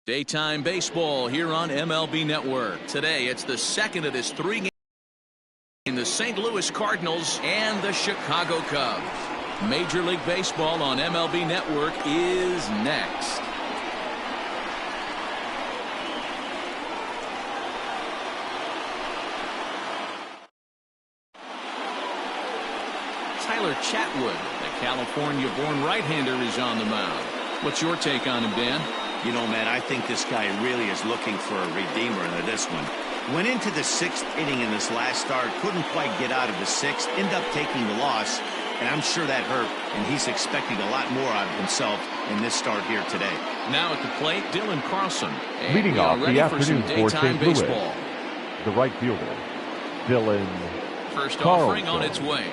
Daytime baseball here on MLB Network. Today, it's the second of this three-game in the St. Louis Cardinals and the Chicago Cubs. Major League Baseball on MLB Network is next. Tyler Chatwood, the California-born right-hander, is on the mound. What's your take on him, Dan? You know, man, I think this guy really is looking for a redeemer into this one. Went into the sixth inning in this last start, couldn't quite get out of the sixth, ended up taking the loss, and I'm sure that hurt, and he's expecting a lot more out of himself in this start here today. Now at the plate, Dylan Carlson. Leading off the afternoon for St. Louis, baseball. The right fielder, Dylan First Carlson. offering on its way.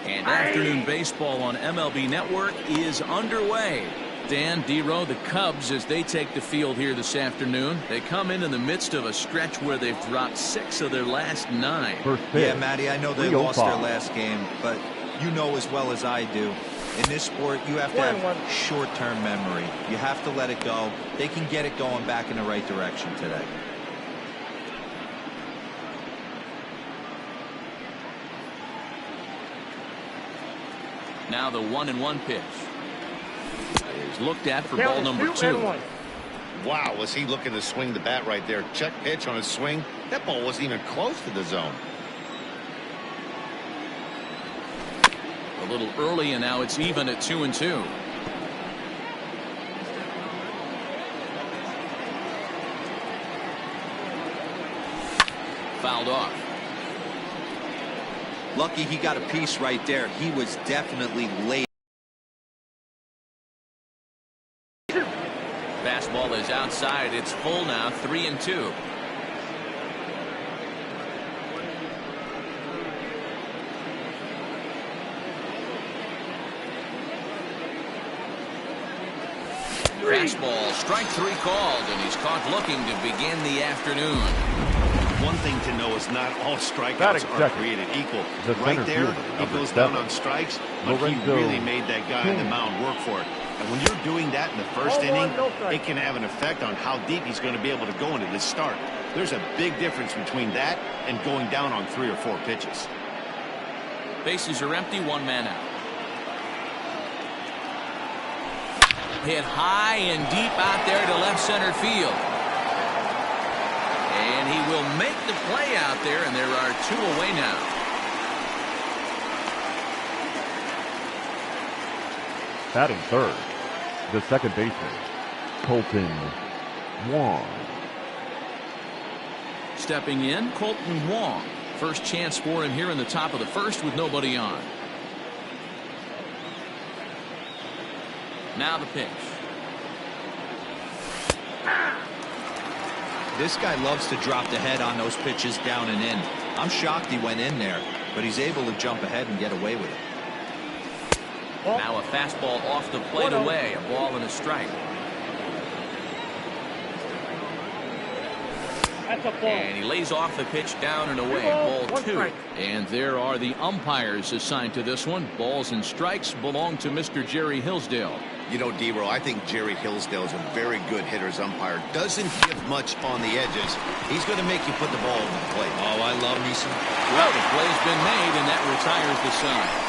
And afternoon baseball on MLB Network is underway. Dan, D-Row, the Cubs, as they take the field here this afternoon, they come in the midst of a stretch where they've dropped 6 of their last 9. Yeah, Matty, I know they lost their last game, but you know as well as I do, in this sport, you have to have short-term memory. You have to let it go. They can get it going back in the right direction today. Now the 1-1 pitch is looked at for ball number 2. Wow, was he looking to swing the bat right there? Check pitch on his swing. That ball wasn't even close to the zone. A little early, and now it's even at 2-2. Fouled off. Lucky he got a piece right there. He was definitely late. Fastball is outside. It's full now, 3-2. Fastball, strike 3 called, and he's caught looking to begin the afternoon. One thing to know is not all strikeouts are created equal. Right there, he goes down on strikes, but he really made that guy on the mound work for it. And when you're doing that in the first inning, it can have an effect on how deep he's going to be able to go into this start. There's a big difference between that and going down on 3 or 4 pitches. Bases are empty, 1 man out. Hit high and deep out there to left center field. And he will make the play out there, and there are 2 away now. Batting third, the second baseman, Colton Wong. Stepping in, Colton Wong. First chance for him here in the top of the first with nobody on. Now the pitch. This guy loves to drop the head on those pitches down and in. I'm shocked he went in there, but he's able to jump ahead and get away with it. Now a fastball off the plate away. A ball and a strike. And he lays off the pitch down and away. Ball 2. And there are the umpires assigned to this one. Balls and strikes belong to Mr. Jerry Hillsdale. You know, D-Row, I think Jerry Hillsdale is a very good hitter's umpire. Doesn't give much on the edges. He's going to make you put the ball over the plate. Oh, I love me some. Well, the play's been made, and that retires the side.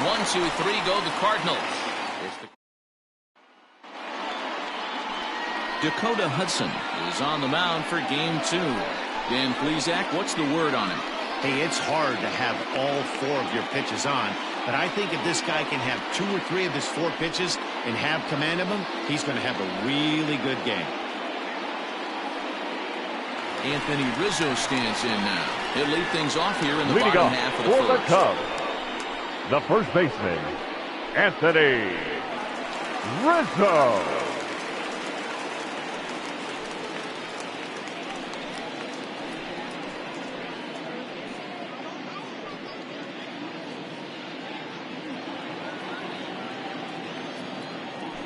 1, 2, 3 go the Cardinals. Dakota Hudson is on the mound for game 2. Dan Plesac, what's the word on him? Hey, it's hard to have all 4 of your pitches on, but I think if this guy can have 2 or 3 of his 4 pitches and have command of them, he's going to have a really good game. Anthony Rizzo stands in now. He'll lead things off here in the Leading bottom off half of the for first. the Cubs, the first baseman, Anthony Rizzo.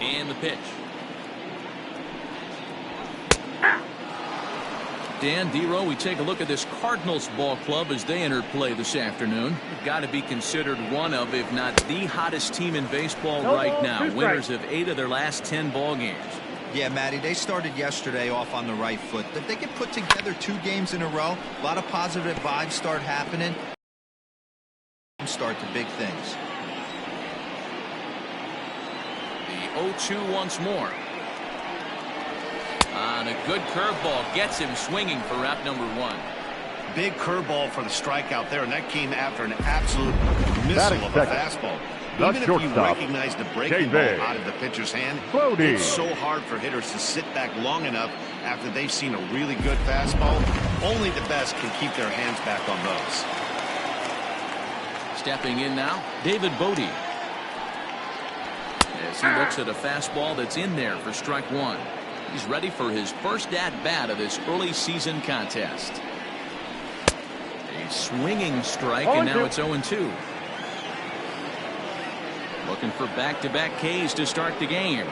And the pitch. Dan, D-Row, we take a look at this Cardinals ball club as they enter play this afternoon. Got to be considered one of, if not the hottest team in baseball right now. Winners of 8 of their last 10 ball games. Yeah, Matty, they started yesterday off on the right foot. If they can put together 2 games in a row, a lot of positive vibes start happening. Start to big things. The 0-2 once more. On a good curveball gets him swinging for wrap number 1. Big curveball for the strikeout there, and that came after an absolute missile of a fastball. Even if you recognize the breaking ball out of the pitcher's hand, it's so hard for hitters to sit back long enough after they've seen a really good fastball. Only the best can keep their hands back on those. Stepping in now, David Bodie. As he looks at a fastball that's in there for strike 1. He's ready for his first at-bat of this early season contest. A swinging strike, and now it's 0-2. Looking for back-to-back Ks to start the game.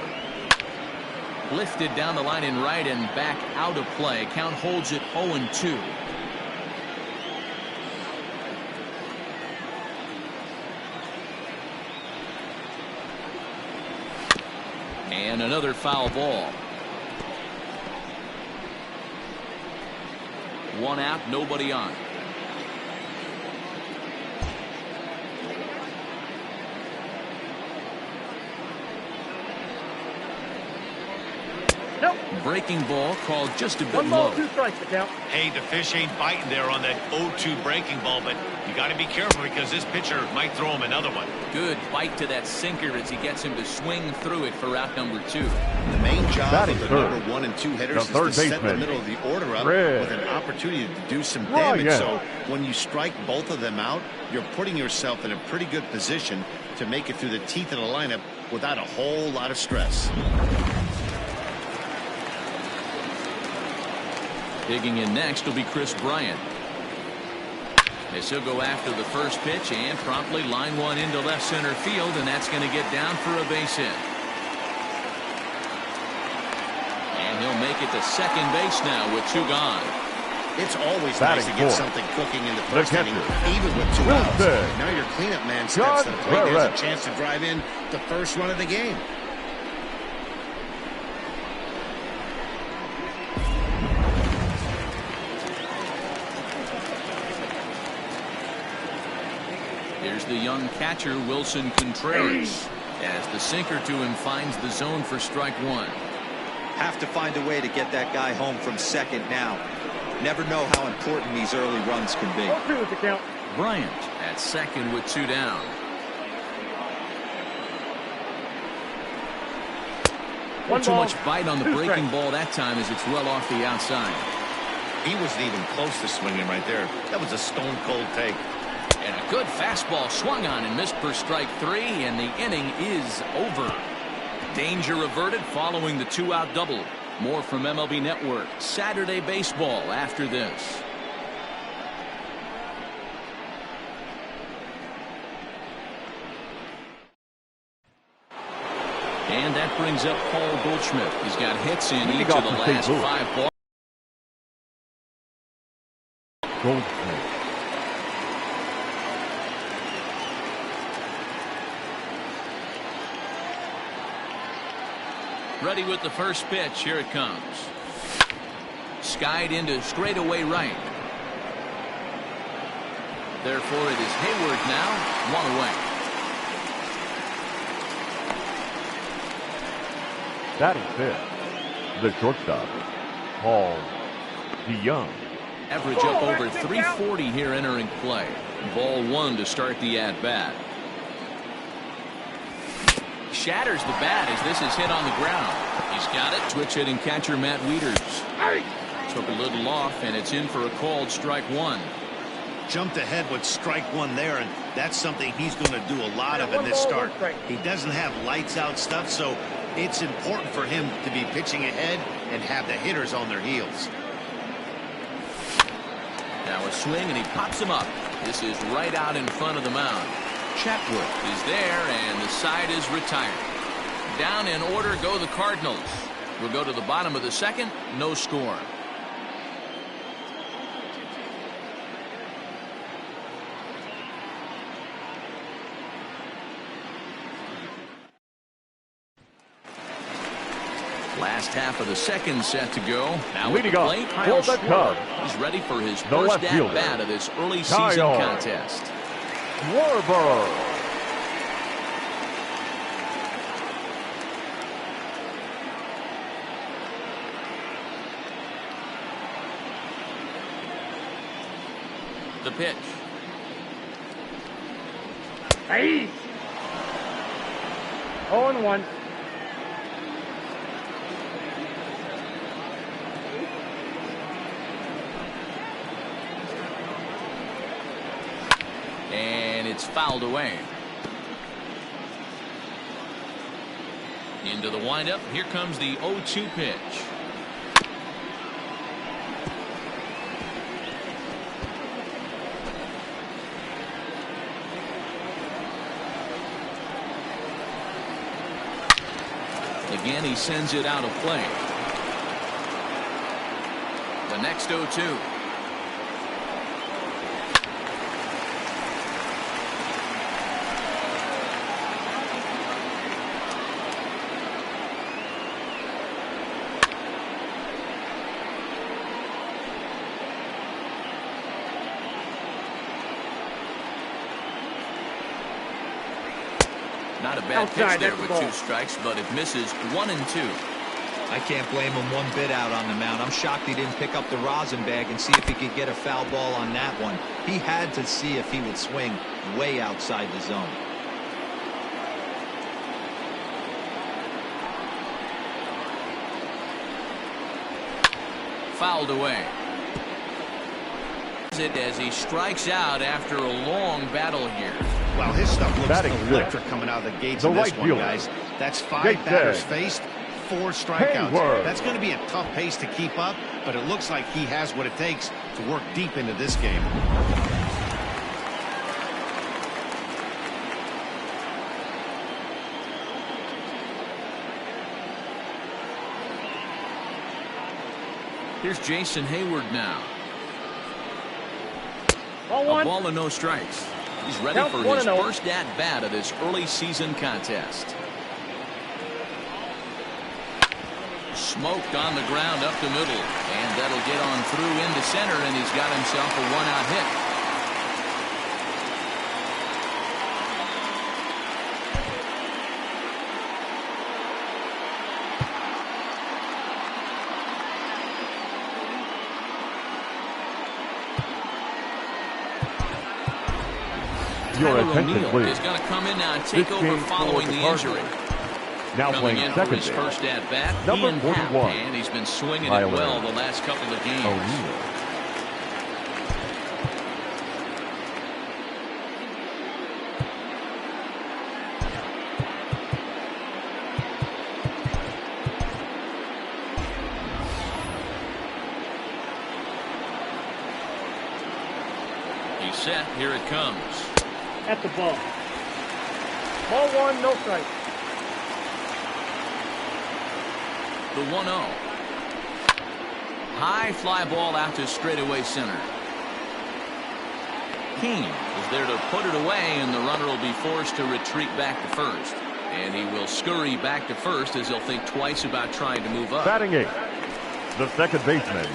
Lifted down the line in right and back out of play. Count holds it 0-2. And another foul ball. 1 out, nobody on. Breaking ball called just a bit 1 low. ball, 2 strikes to count. Hey, the fish ain't biting there on that 0-2 breaking ball, but you got to be careful because this pitcher might throw him another one. Good bite to that sinker as he gets him to swing through it for route number 2. The main job of the number 1 and 2 hitters is to set the middle of the order up with an opportunity to do some damage. So when you strike both of them out, you're putting yourself in a pretty good position to make it through the teeth of the lineup without a whole lot of stress. Digging in next will be Chris Bryant. As he'll go after the first pitch and promptly line one into left center field, and that's going to get down for a base hit. And he'll make it to second base now with 2 gone. It's always nice to get something cooking in the first inning, even with 2 outs. Now your cleanup man steps to the plate. There's a chance to drive in the first run of the game. Here's the young catcher, Wilson Contreras, as the sinker to him finds the zone for strike 1. Have to find a way to get that guy home from second now. Never know how important these early runs can be. 0-2 is the count. Bryant at second with 2 down. Not too much bite on the breaking ball that time as it's well off the outside. He wasn't even close to swinging right there. That was a stone cold take. And a good fastball swung on and missed for strike 3, and the inning is over. Danger averted following the 2-out double. More from MLB Network Saturday Baseball after this. And that brings up Paul Goldschmidt. He's got hits in each of the last 5 balls. Goldschmidt. Ready with the first pitch. Here it comes. Skied into straightaway right. Therefore, it is Hayward now, 1 away. Batting 5th, the shortstop, Paul DeYoung. Average up over 340 here entering play. Ball 1 to start the at-bat. Shatters the bat as this is hit on the ground. He's got it. Switch hitting catcher Matt Wieters. Took a little off, and it's in for a called strike 1. Jumped ahead with strike 1 there, and that's something he's going to do a lot of in this start. He doesn't have lights out stuff, so it's important for him to be pitching ahead and have the hitters on their heels. Now a swing, and he pops him up. This is right out in front of the mound. Chatwood is there, and the side is retired. Down in order go the Cardinals. We'll go to the bottom of the second. No score. Last half of the second set to go. Now with the Leading plate, off for the Cubs. He's ready for his The first left fielder, at-bat of this early season contest. Warburg. The pitch. Hey. 0-1. And it's fouled away. Into the windup. Here comes the 0-2 pitch. Again, he sends it out of play. The next 0-2. Not a bad pitch there with 2 strikes, but it misses 1-2. I can't blame him one bit out on the mound. I'm shocked he didn't pick up the rosin bag and see if he could get a foul ball on that one. He had to see if he would swing way outside the zone. Fouled away. As he strikes out after a long battle here. Wow, his stuff looks electric coming out of the gates in this one, guys. That's 5 batters faced, 4 strikeouts. That's going to be a tough pace to keep up, but it looks like he has what it takes to work deep into this game. Here's Jason Hayward now. A ball and no strikes. He's ready for his first at-bat of this early season contest. Smoked on the ground up the middle, and that'll get on through into center, and he's got himself a 1-out hit. Your attention, please. Is going to come in now and take over following the injury. Now coming playing in second for his first at bat, number Ian 41. Happ, and he's been swinging it well the last couple of games. He's set. Here it comes. At the ball. Ball 1, no strike. The 1-0. High fly ball out to straightaway center. King is there to put it away, and the runner will be forced to retreat back to first. And he will scurry back to first as he'll think twice about trying to move up. Batting 8, the second baseman,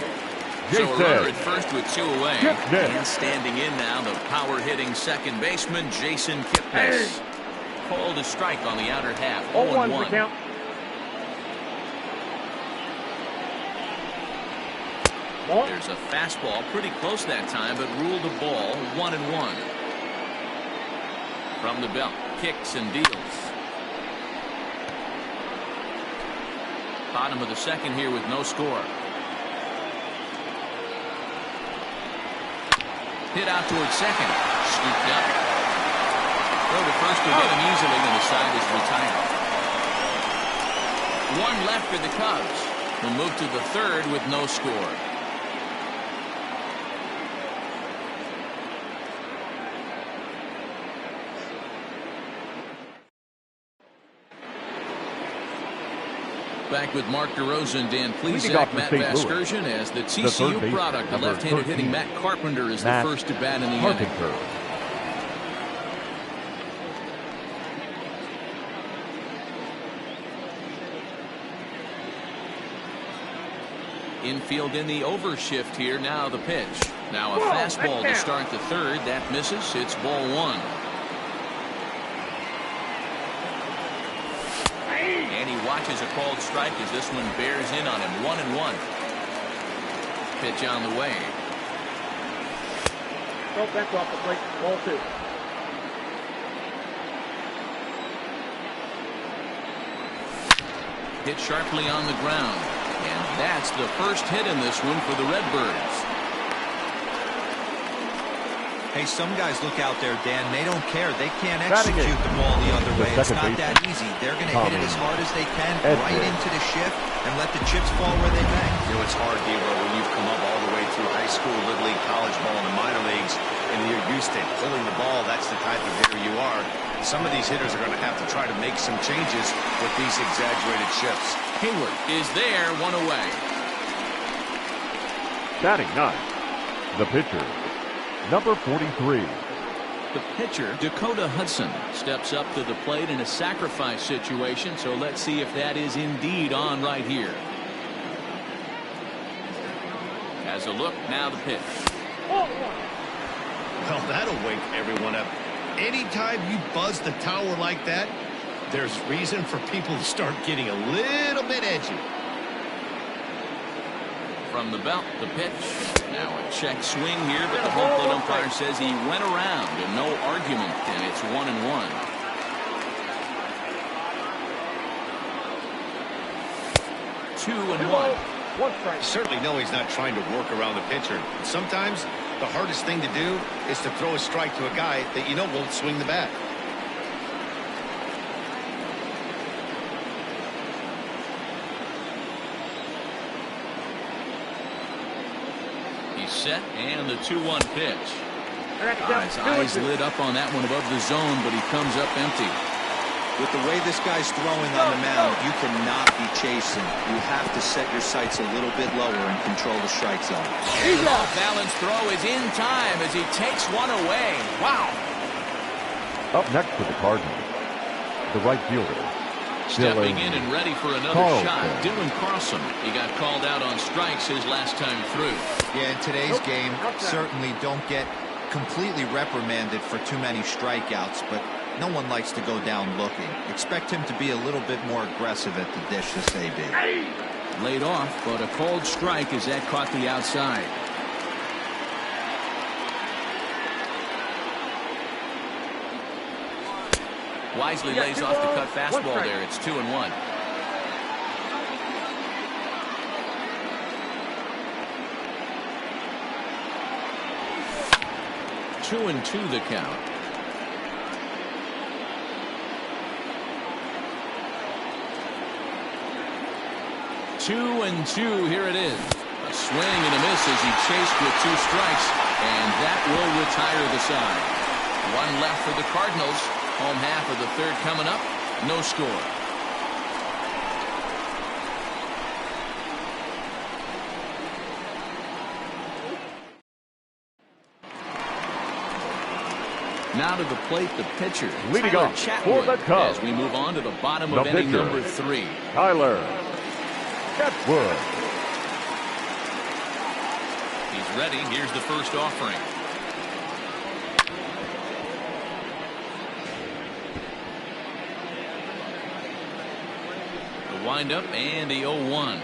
So a runner at first with 2 away. And standing in now, the power-hitting second baseman, Jason Kipnis. Called a strike on the outer half. 0-1 for count. There's a fastball pretty close that time, but ruled a ball 1-1. From the belt, kicks and deals. Bottom of the second here with no score. Hit out towards second. Scooped up. Throw to first will get him easily, and the side is retired. 1 left for the Cubs. Will move to the third with no score. Back with Mark DeRosa and Dan Plesac, Matt Vasgersian as the TCU product. The left-handed hitting Matt Carpenter is the first to bat in the inning. Infield in the overshift here. Now the pitch. Now a fastball to start the third. That misses. It's ball one. And he watches a called strike as this one bears in on him. 1-1. Pitch on the way. That's off the plate. Ball two. Hit sharply on the ground. And that's the first hit in this one for the Redbirds. Hey, some guys look out there, Dan. They don't care. They can't execute the ball the other way. It's not that easy. They're going to hit it as hard as they can, right into the shift, and let the chips fall where they may. You know, it's hard, Dero, when you've come up all the way through high school, little league, college ball, and the minor leagues, and you're used to pulling the ball. That's the type of hitter you are. Some of these hitters are going to have to try to make some changes with these exaggerated shifts. Hayward is there, one away. Batting ninth, the pitcher, number 43. The pitcher, Dakota Hudson, steps up to the plate in a sacrifice situation, so let's see if that is indeed on right here. Has a look, now the pitch. Well, that'll wake everyone up. Anytime you buzz the tower like that, there's reason for people to start getting a little bit edgy. From the belt, the pitch. Now a check swing here, but the home plate umpire says he went around and no argument, and it's 1-1. Two and one. You certainly know he's not trying to work around the pitcher. Sometimes the hardest thing to do is to throw a strike to a guy that you know won't swing the bat. He's set, and the 2-1 pitch. His eyes lit up on that one above the zone, but he comes up empty. With the way this guy's throwing on the mound, you cannot be chasing. You have to set your sights a little bit lower and control the strike zone. And the off-balance throw is in time as he takes one away. Wow. Up next for the Cardinals, the right fielder. Stepping in and ready for another shot, Dylan Carlson. He got called out on strikes his last time through. Yeah, in today's game, certainly don't get completely reprimanded for too many strikeouts, but no one likes to go down looking. Expect him to be a little bit more aggressive at the dish this AB. Laid off, but a called strike as that caught the outside. Wisely lays off the cut fastball there. It's 2-1. Two and two the count. Two and two. Here it is. A swing and a miss as he chased with two strikes, and that will retire the side. One left for the Cardinals. Home half of the third coming up. No score. Now to the plate, the pitcher, leading Tyler off Chatwood, for the Cubs, as we move on to the bottom of inning number 3. Tyler Chatwood. He's ready. Here's the first offering. The windup and the 0-1.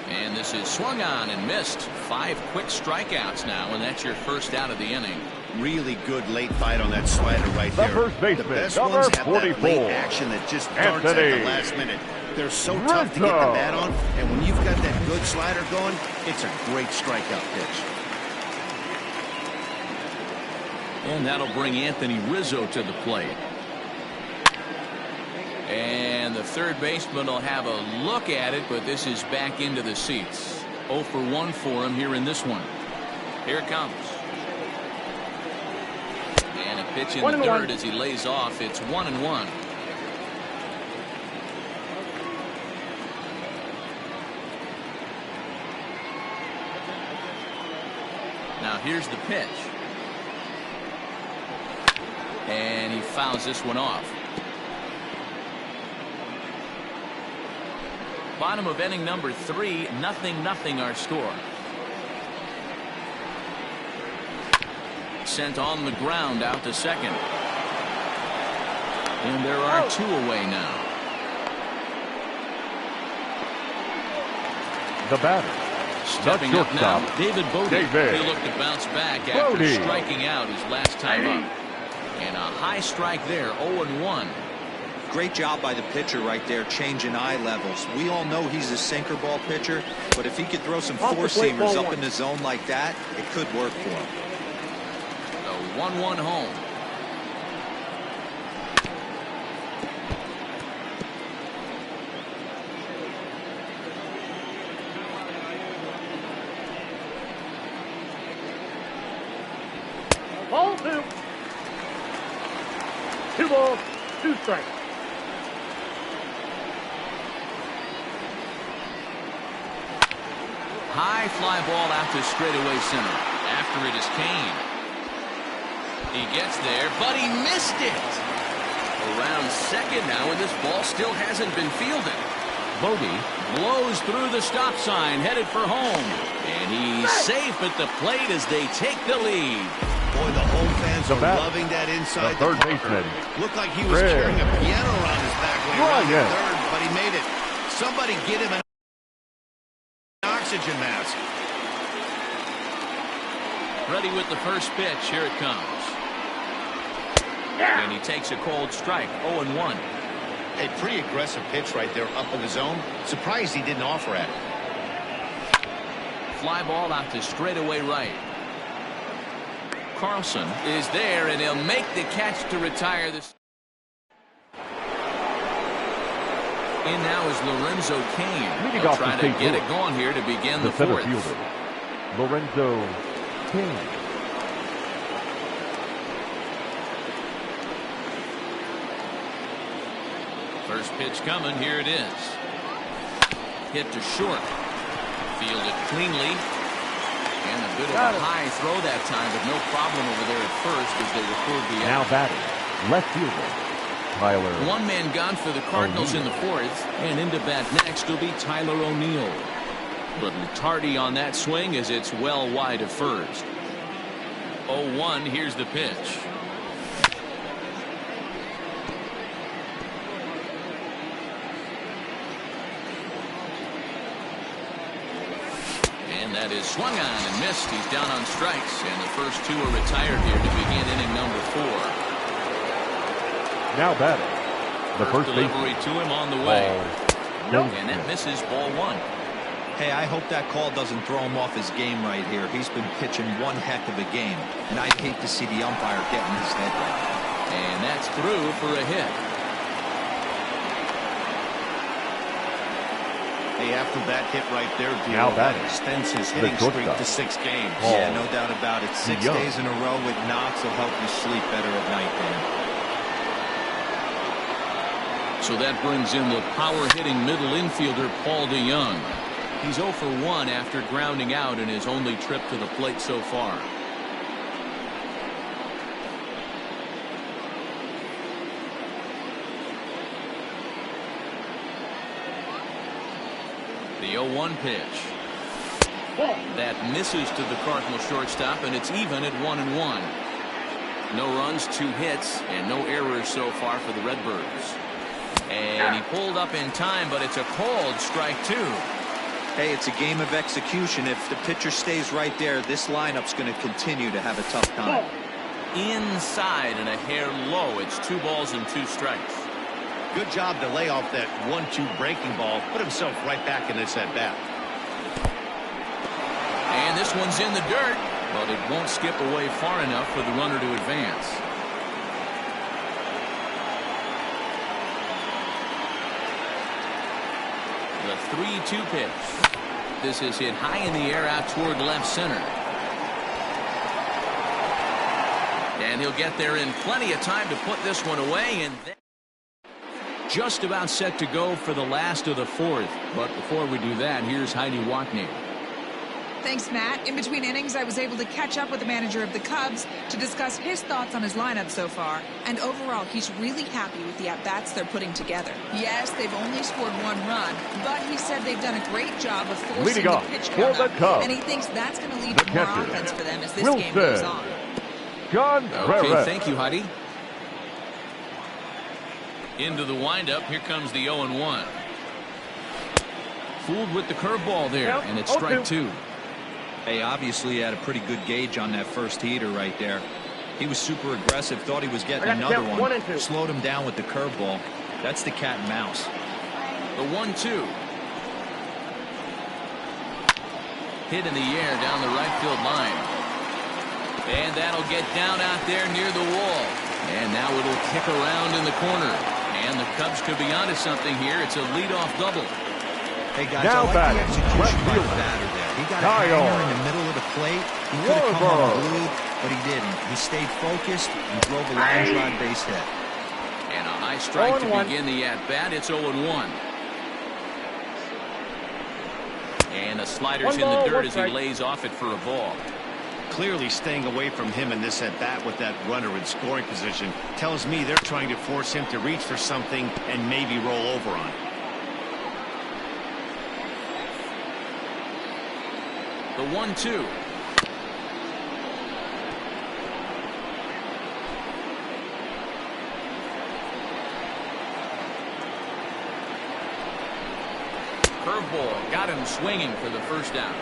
And this is swung on and missed. 5 quick strikeouts now, and that's your first out of the inning. Really good late fight on that slider right there. First baseman, the best number ones have 44. that late action that just darts at the last minute. They're so tough to get the bat on, and when you've got that good slider going, it's a great strikeout pitch. And that'll bring Anthony Rizzo to the plate. And the third baseman will have a look at it, but this is back into the seats. 0 for 1 for him here in this one. Here it comes. And a pitch in the dirt as he lays off. It's 1-1. Now here's the pitch. And he fouls this one off. Bottom of inning number 3, 0-0 our score. Sent on the ground out to second. And there are 2 away now. The batter. Stepping up now, David Bodie. He looked to bounce back after striking out his last time up. And a high strike there, 0-1. Great job by the pitcher right there, changing eye levels. We all know he's a sinker ball pitcher, but if he could throw some four-seamers up in the zone like that, it could work for him. The 1-1 home. Ball 2. 2 balls, 2 strikes. High fly ball out to straightaway center. After it is Kane. He gets there, but he missed it. Around second now, and this ball still hasn't been fielded. Bodie blows through the stop sign, headed for home. And he's safe at the plate as they take the lead. Boy, the home fans are loving that inside the third baseman. Looked like he was carrying a piano around his back when he ran to third, but he made it. Somebody get him an oxygen mask. Ready with the first pitch. Here it comes. And he takes a cold strike. 0-1. A pretty aggressive pitch right there up in the zone. Surprised he didn't offer at it. Fly ball out to straightaway right. Carlson is there, and he'll make the catch to retire this. In now is Lorenzo Kane. He'll try to get it going here to begin the fourth. Lorenzo Kane. First pitch coming. Here it is. Hit to short. Fielded cleanly. And a bit of a high throw that time, but no problem over there at first as they record the out. Now batting, left fielder, Tyler. One man gone for the Cardinals in the fourth, and into bat next will be Tyler O'Neill. But tardy on that swing as it's well wide of first. 0-1, here's the pitch. And that is swung on and missed. He's down on strikes, and the first 2 are retired here to begin inning number 4. Now batting, the first delivery to him on the way. And that misses ball 1. Hey, I hope that call doesn't throw him off his game right here. He's been pitching one heck of a game, and I'd hate to see the umpire getting his head right. And that's through for a hit. Hey, after that hit right there, now that extends his hitting streak to 6 games. Yeah, no doubt about it. 6 days in a row with knocks will help you sleep better at night, man. So that brings in the power-hitting middle infielder, Paul DeYoung. He's 0 for 1 after grounding out in his only trip to the plate so far. The 0-1 pitch. That misses to the Cardinal shortstop, and it's even at 1-1. No runs, 2 hits, and no errors so far for the Redbirds. And he pulled up in time, but it's a cold strike 2. Hey, it's a game of execution. If the pitcher stays right there, this lineup's going to continue to have a tough time. Inside and a hair low. It's 2 balls and 2 strikes. Good job to lay off that 1-2 breaking ball. Put himself right back in this at-bat. And this one's in the dirt, but it won't skip away far enough for the runner to advance. The 3-2 pitch. This is hit high in the air out toward left center. And he'll get there in plenty of time to put this one away, and then just about set to go for the last of the fourth. But before we do that, here's Heidi Watney. Thanks, Matt. In between innings, I was able to catch up with the manager of the Cubs to discuss his thoughts on his lineup so far. And overall, he's really happy with the at-bats they're putting together. Yes, they've only scored 1 run, but he said they've done a great job of forcing the pitch count up, and he thinks that's going to lead to more offense for them as this game goes on. Okay, thank you, Heidi. Into the windup, here comes the 0-1. Fooled with the curveball there, and it's strike 2. Hey, obviously he had a pretty good gauge on that first heater right there. He was super aggressive, thought he was getting another one. Slowed him down with the curveball. That's the cat and mouse. The 1-2. Hit in the air down the right field line. And that'll get down out there near the wall. And now it'll kick around in the corner. And the Cubs could be onto something here. It's a leadoff double. Hey guys, I like the execution by the batter there. He got a hanger in the middle of the plate. He could have come unglued, but he didn't. He stayed focused and drove a line drive base hit. And a high strike to begin the at-bat. It's 0-1. And the slider's in the dirt as he lays off it for a ball. Clearly staying away from him in this at-bat with that runner in scoring position tells me they're trying to force him to reach for something and maybe roll over on it. The 1-2. Curveball got him swinging for the first down.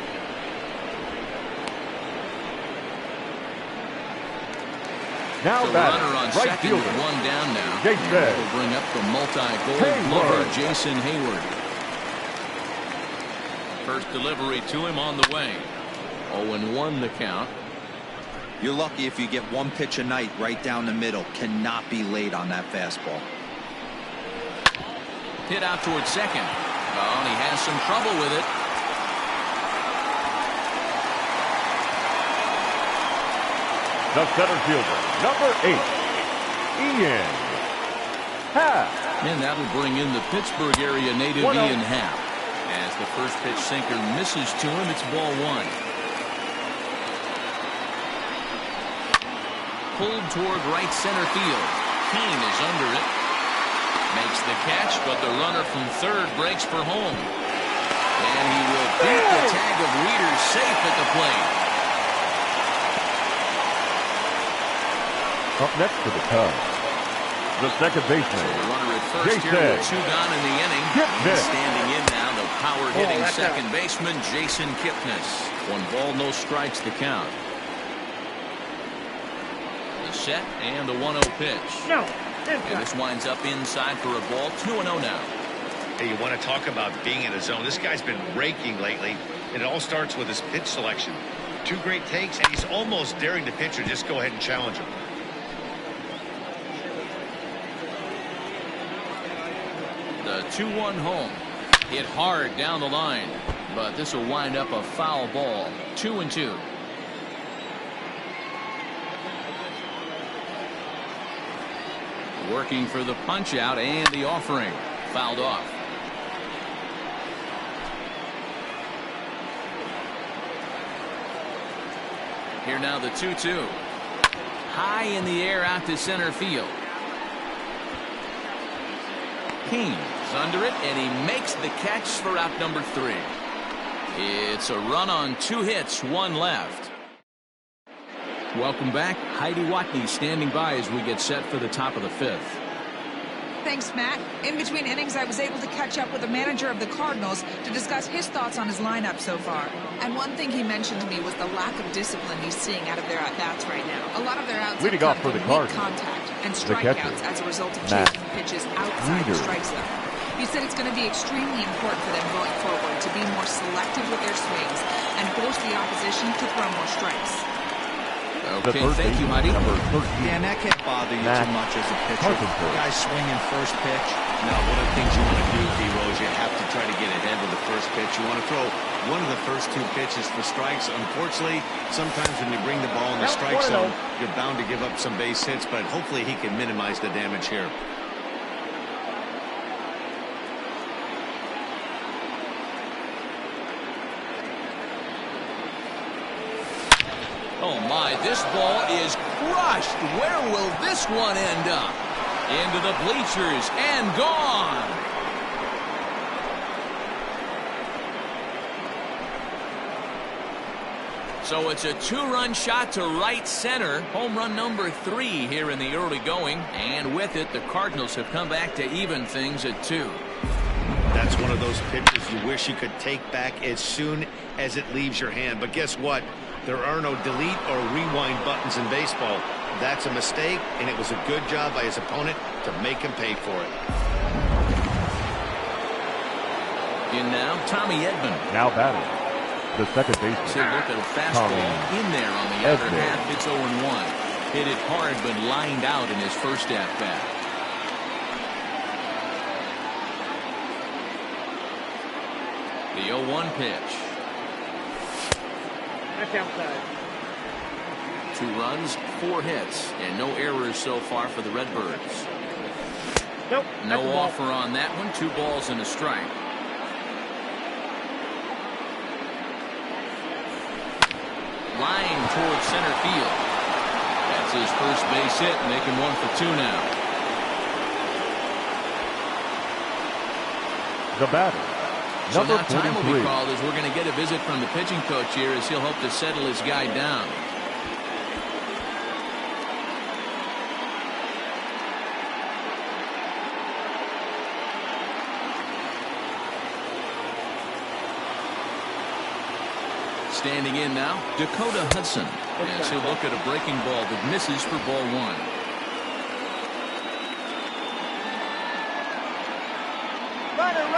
Now so runner on second fielder. With 1 down now. Will bring up the multi-gold glover Jason Hayward. First delivery to him on the way. 0-1 the count. You're lucky if you get 1 pitch a night right down the middle. Cannot be late on that fastball. Hit out towards second. Oh, and he has some trouble with it. The center fielder, number 8, Ian Happ. And that'll bring in the Pittsburgh area native Ian Happ. As the first pitch sinker misses to him, it's ball 1. Pulled toward right center field. Kane is under it. Makes the catch, but the runner from third breaks for home. And he will beat the tag of Wieters safe at the plate. Up next for the Cubs, the second baseman. So the runner at first here with 2 gone in the inning. He's standing in now, the power-hitting second baseman, Jason Kipnis. 1 ball, no strikes the count. The set and the 1-0 pitch. No. And this winds up inside for a ball. 2-0 now. Hey, you want to talk about being in a zone? This guy's been raking lately, and it all starts with his pitch selection. 2 great takes, and he's almost daring the pitcher just go ahead and challenge him. The 2-1 home. Hit hard down the line, but this will wind up a foul ball. 2-2. Working for the punch out and the offering. Fouled off. Here now the 2-2. High in the air out to center field. Kane's under it, and he makes the catch for out number 3. It's a run on 2 hits, 1 left. Welcome back. Heidi Watney standing by as we get set for the top of the 5th. Thanks, Matt. In between innings, I was able to catch up with the manager of the Cardinals to discuss his thoughts on his lineup so far. And one thing he mentioned to me was the lack of discipline he's seeing out of their at-bats right now. A lot of their outs leading off for the Cardinals, contact and strikeouts as a result of chasing pitches outside the strike zone. He said it's going to be extremely important for them going forward to be more selective with their swings and force the opposition to throw more strikes. Okay, thank you, Heidi. Yeah, and that can't bother you too much as a pitcher. Guys swinging first pitch. Now, one of the things you want to do, D-Rose, you have to try to get ahead with the first pitch. You want to throw one of the first 2 pitches for strikes. Unfortunately, sometimes when you bring the ball in the strike zone, you're bound to give up some base hits, but hopefully he can minimize the damage here. Oh, my, this ball is crushed. Where will this one end up? Into the bleachers and gone. So it's a 2-run shot to right center. Home run number 3 here in the early going. And with it, the Cardinals have come back to even things at 2. That's one of those pitches you wish you could take back as soon as it leaves your hand. But guess what? There are no delete or rewind buttons in baseball. That's a mistake, and it was a good job by his opponent to make him pay for it. In now, Tommy Edman. Now batting, the second baseman. So look at a fastball in there on the other half. It's 0-1. Hit it hard, but lined out in his first at-bat. The 0-1 pitch. Back outside. 2 runs, 4 hits, and no errors so far for the Redbirds. Nope. No offer on that one. 2 balls and a strike. Line towards center field. That's his first base hit, making 1 for 2 now. The batter. So Number now time 43. will be called as we're going to get a visit from the pitching coach here as he'll hope to settle his guy down. Standing in now, Dakota Hudson. As he'll look at a breaking ball that misses for ball 1.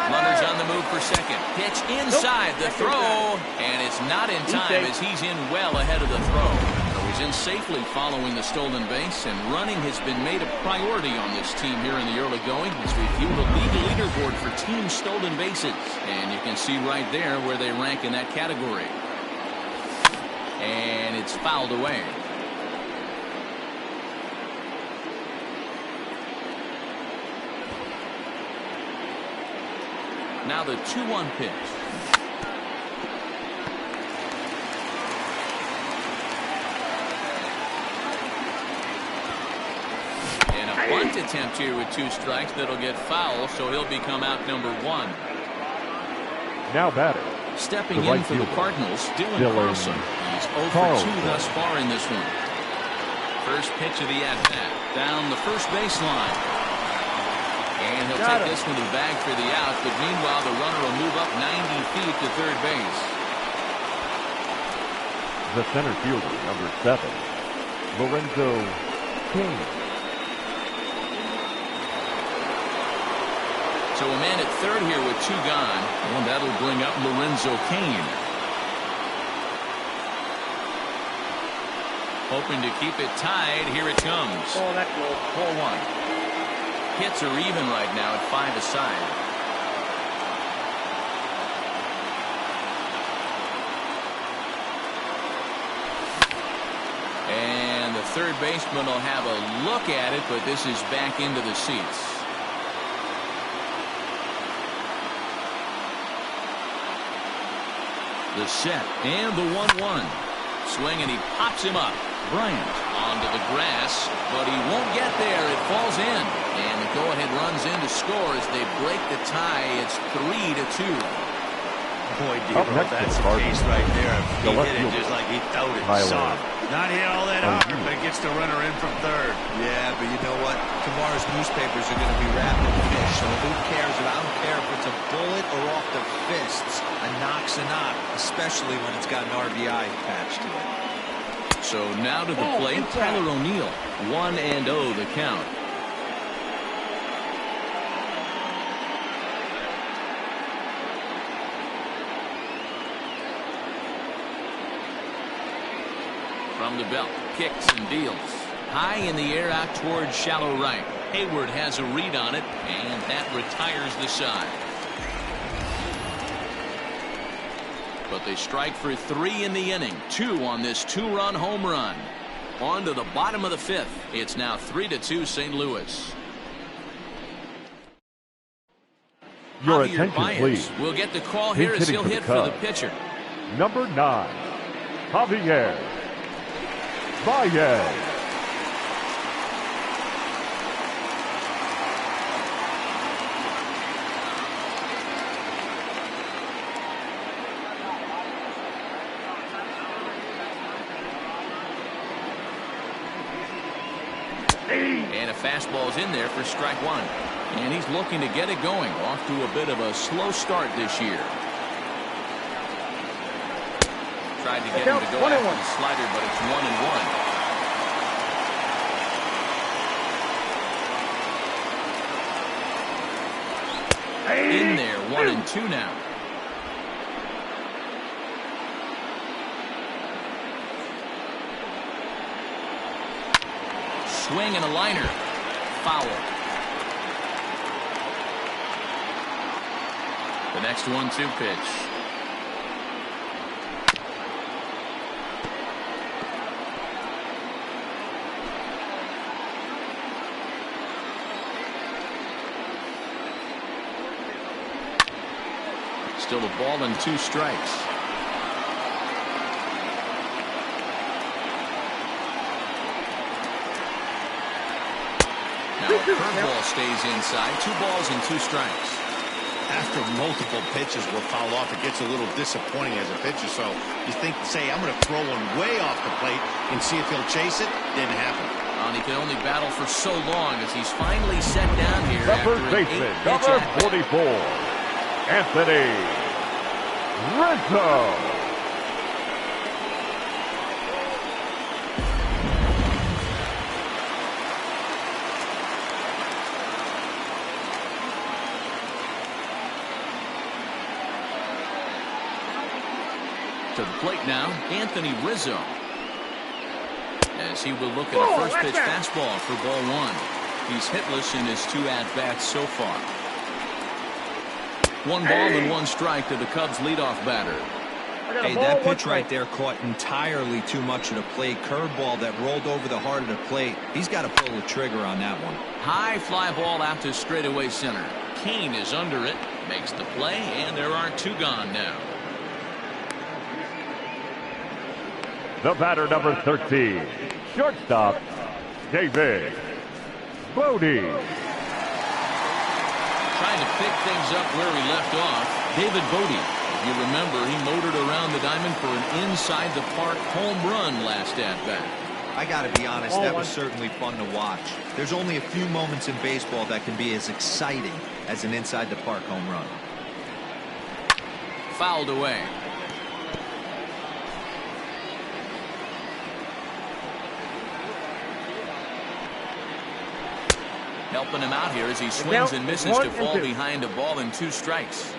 Runners on the move for second. Pitch inside the throw, and it's not in time as he's in well ahead of the throw. So he's in safely following the stolen base, and running has been made a priority on this team here in the early going as we view the league leaderboard for team stolen bases. And you can see right there where they rank in that category. And it's fouled away. Now the 2-1 pitch. And a bunt attempt here with 2 strikes that'll get foul, so he'll become out number 1. Now batter. Stepping in for the Cardinals, Dylan Carlson. He's 0 for 2 thus far in this one. First pitch of the at-bat. Down the first baseline. And he'll take this one to the bag for the out, but meanwhile the runner will move up 90 feet to third base. The center fielder, number 7, Lorenzo King. So a man at third here with 2 gone, and that'll bring up Lorenzo Cain. Hoping to keep it tied. Here it comes. Oh, that's low. Ball 1. Hits are even right now at 5 aside. And the third baseman will have a look at it, but this is back into the seats. The set and the 1-1. Swing and he pops him up. Bryant onto the grass, but he won't get there. It falls in. And the go-ahead runs in to score as they break the tie. It's 3-2. Boy, D-Roll, that's the case right there. He hit it just like he thought it. Soft. Not hit all that hard, but it gets the runner in from third. Yeah, but you know what? Tomorrow's newspapers are going to be wrapped in fish, so who cares? I don't care if it's a bullet or off the fists. A knock's a knock, especially when it's got an RBI attached to it. So now to the plate, Tyler O'Neill. 1-0 the count. From the belt, kicks and deals. High in the air out towards shallow right. Hayward has a read on it, and that retires the side. But they strike for 3 in the inning. 2 on this 2-run home run. On to the bottom of the 5th. It's now 3-2 St. Louis. Your Javier attention, Baez please. will get the call here as he'll hit for the pitcher. Number 9, Javier Valle. And a fastball's in there for strike one. And he's looking to get it going. Off to a bit of a slow start this year. Tried to get him to go after the slider, but it's 1-1. In there, 1-2 now. Swing and a liner. Foul. The next 1-2 pitch. Still a ball and 2 strikes. Now a curveball stays inside. 2 balls and 2 strikes. After multiple pitches were fouled off, it gets a little disappointing as a pitcher. So you think, say, I'm going to throw one way off the plate and see if he'll chase it. Didn't happen. And he can only battle for so long as he's finally set down here. The first baseman, number 44, Anthony Rizzo. To the plate now, Anthony Rizzo. As he will look at a first pitch fastball for ball 1. He's hitless in his 2 at-bats so far. 1 ball and 1 strike to the Cubs leadoff batter. Hey, that pitch right there caught entirely too much of the plate. Curveball that rolled over the heart of the plate. He's got to pull the trigger on that one. High fly ball out to straightaway center. Kane is under it, makes the play, and there are 2 gone now. The batter, number 13, shortstop, David Bodie. Trying to pick things up where he left off, David Bodie. If you remember, he motored around the diamond for an inside-the-park home run last at-bat. I got to be honest, that was certainly fun to watch. There's only a few moments in baseball that can be as exciting as an inside-the-park home run. Fouled away. Helping him out here as he swings and misses to fall behind a ball and 2 strikes.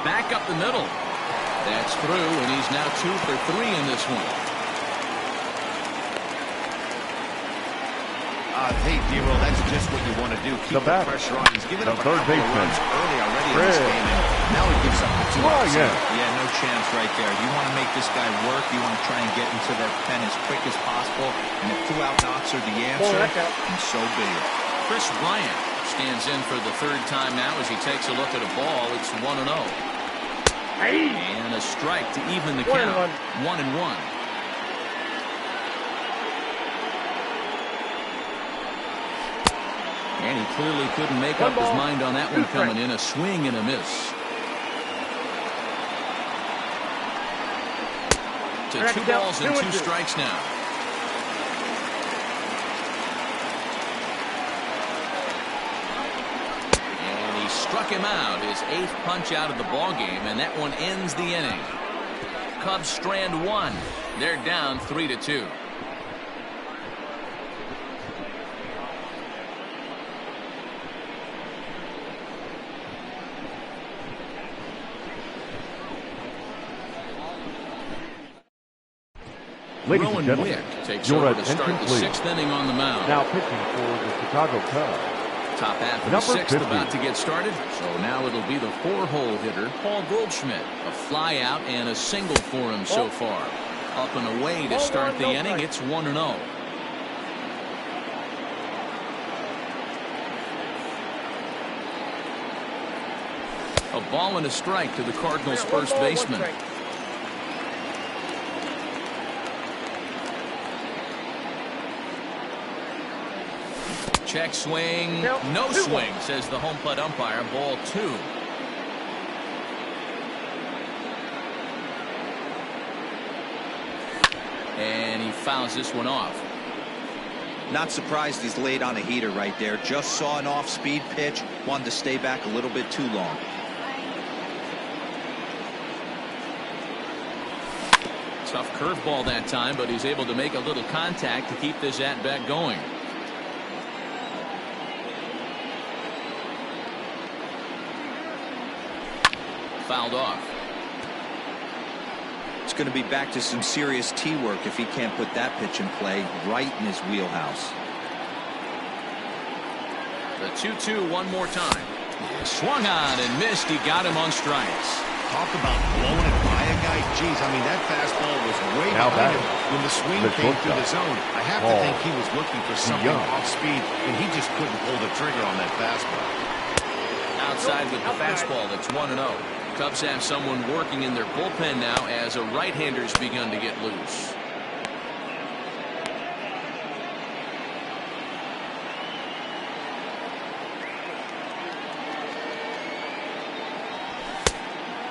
Back up the middle. That's through, and he's now 2 for 3 in this one. Hey, D-Roll, that's just what you want to do. Keep the pressure on. He's given up a couple of runs early already in this game, and now he gives up the 2 outs. Yeah, no chance right there. You want to make this guy work. You want to try and get into that pen as quick as possible. And if 2-out knocks are the answer, then so be it. Chris Bryant stands in for the 3rd time now as he takes a look at a ball. It's 1-0. And a strike to even the count. 1-1. And he clearly couldn't make up his mind on that one coming in. A swing and a miss. To 2 balls and 2 strikes now. And he struck him out, his 8th punch out of the ball game, and that one ends the inning. Cubs strand 1. They're down 3-2. Ladies and gentlemen, takes over to start the 6th inning on the mound. Now pitching for the Chicago Cubs. Top half of the 6th about to get started. So now it'll be the 4-hole hitter, Paul Goldschmidt. A fly out and a single for him so far. Up and away to start the inning. It's 1-0. A ball and a strike to the Cardinals' first baseman. Check swing. No swing, says the home plate umpire. Ball 2. And he fouls this one off. Not surprised he's laid on a heater right there. Just saw an off-speed pitch. Wanted to stay back a little bit too long. Tough curveball that time, but he's able to make a little contact to keep this at-bat going. Fouled off. It's going to be back to some serious tee work if he can't put that pitch in play right in his wheelhouse. The 2-2 one more time. Swung on and missed. He got him on strikes. Talk about blowing it by a guy. Geez, I mean, that fastball was way behind him when the swing came through the zone. I have to think he was looking for something off speed, and he just couldn't pull the trigger on that fastball. Outside with the fastball. That's 1-0. Cubs have someone working in their bullpen now as a right-hander's begun to get loose.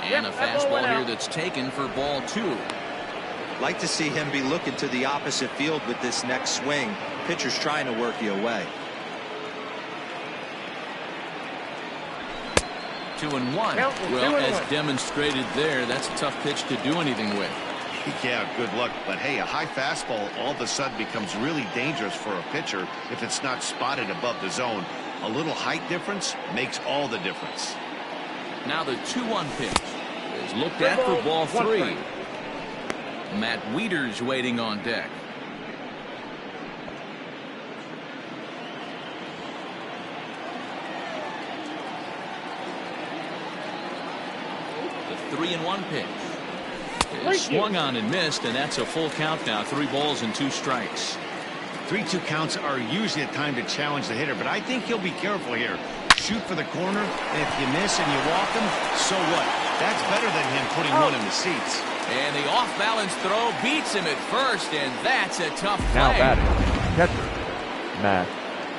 And a fastball here that's taken for ball 2. Like to see him be looking to the opposite field with this next swing. Pitcher's trying to work you away. 2-1. Well, as demonstrated there, that's a tough pitch to do anything with. Yeah, good luck. But hey, a high fastball all of a sudden becomes really dangerous for a pitcher if it's not spotted above the zone. A little height difference makes all the difference. Now the 2-1 pitch is looked at for ball 3. Matt Wieters waiting on deck. The 3-1 pitch is swung on and missed, and that's a full count now. 3 balls and 2 strikes. 3-2 counts are usually a time to challenge the hitter, but I think he'll be careful here. Shoot for the corner, and if you miss and you walk him, so what? That's better than him putting one in the seats. And the off-balance throw beats him at first, and that's a tough play. Now batting, catcher, Matt.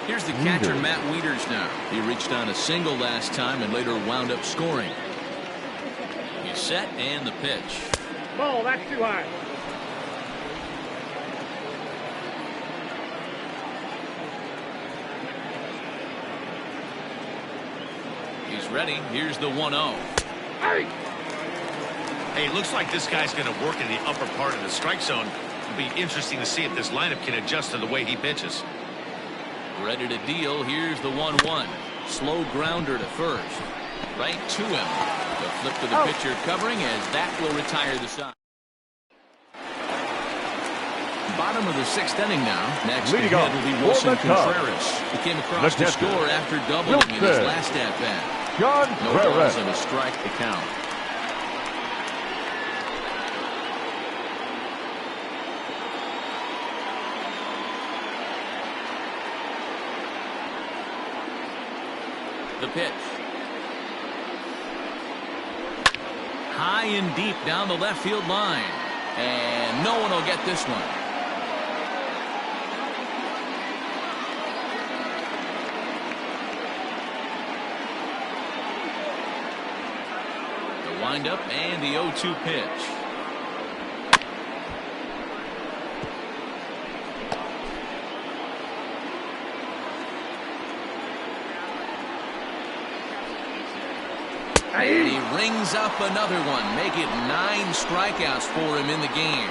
Here's the catcher, Matt Wieters now. He reached on a single last time and later wound up scoring. He's set, and the pitch. Ball, that's too high. He's ready. Here's the 1-0. Hey, it looks like this guy's going to work in the upper part of the strike zone. It'll be interesting to see if this lineup can adjust to the way he pitches. Ready to deal. Here's the 1-1. Slow grounder to first. Right to him. The flip to the pitcher covering as that will retire the side. Bottom of the 6th inning now. Next ahead will be Wilson Contreras. He came across to score after doubling in his last at-bat. No balls and a strike to count. The pitch. High and deep down the left field line. And no one will get this one. The windup and the 0-2 pitch. And he rings up another one. Make it 9 strikeouts for him in the game.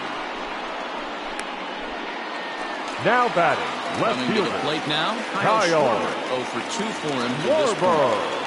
Now batting, left Coming fielder. to the plate now, Kyle. 0 for 2 for him to this point.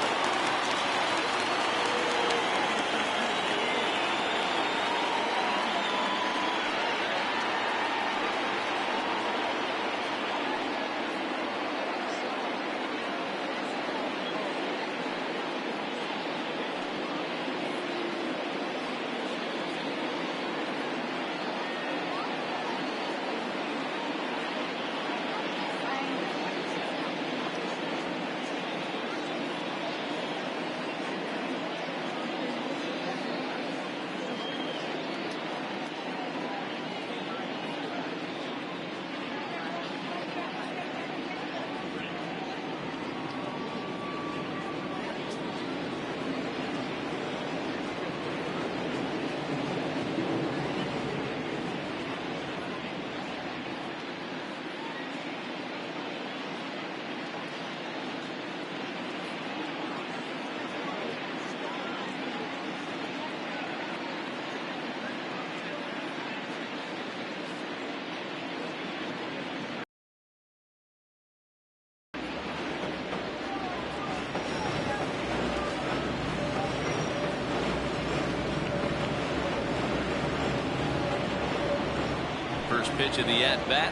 First pitch of the at-bat.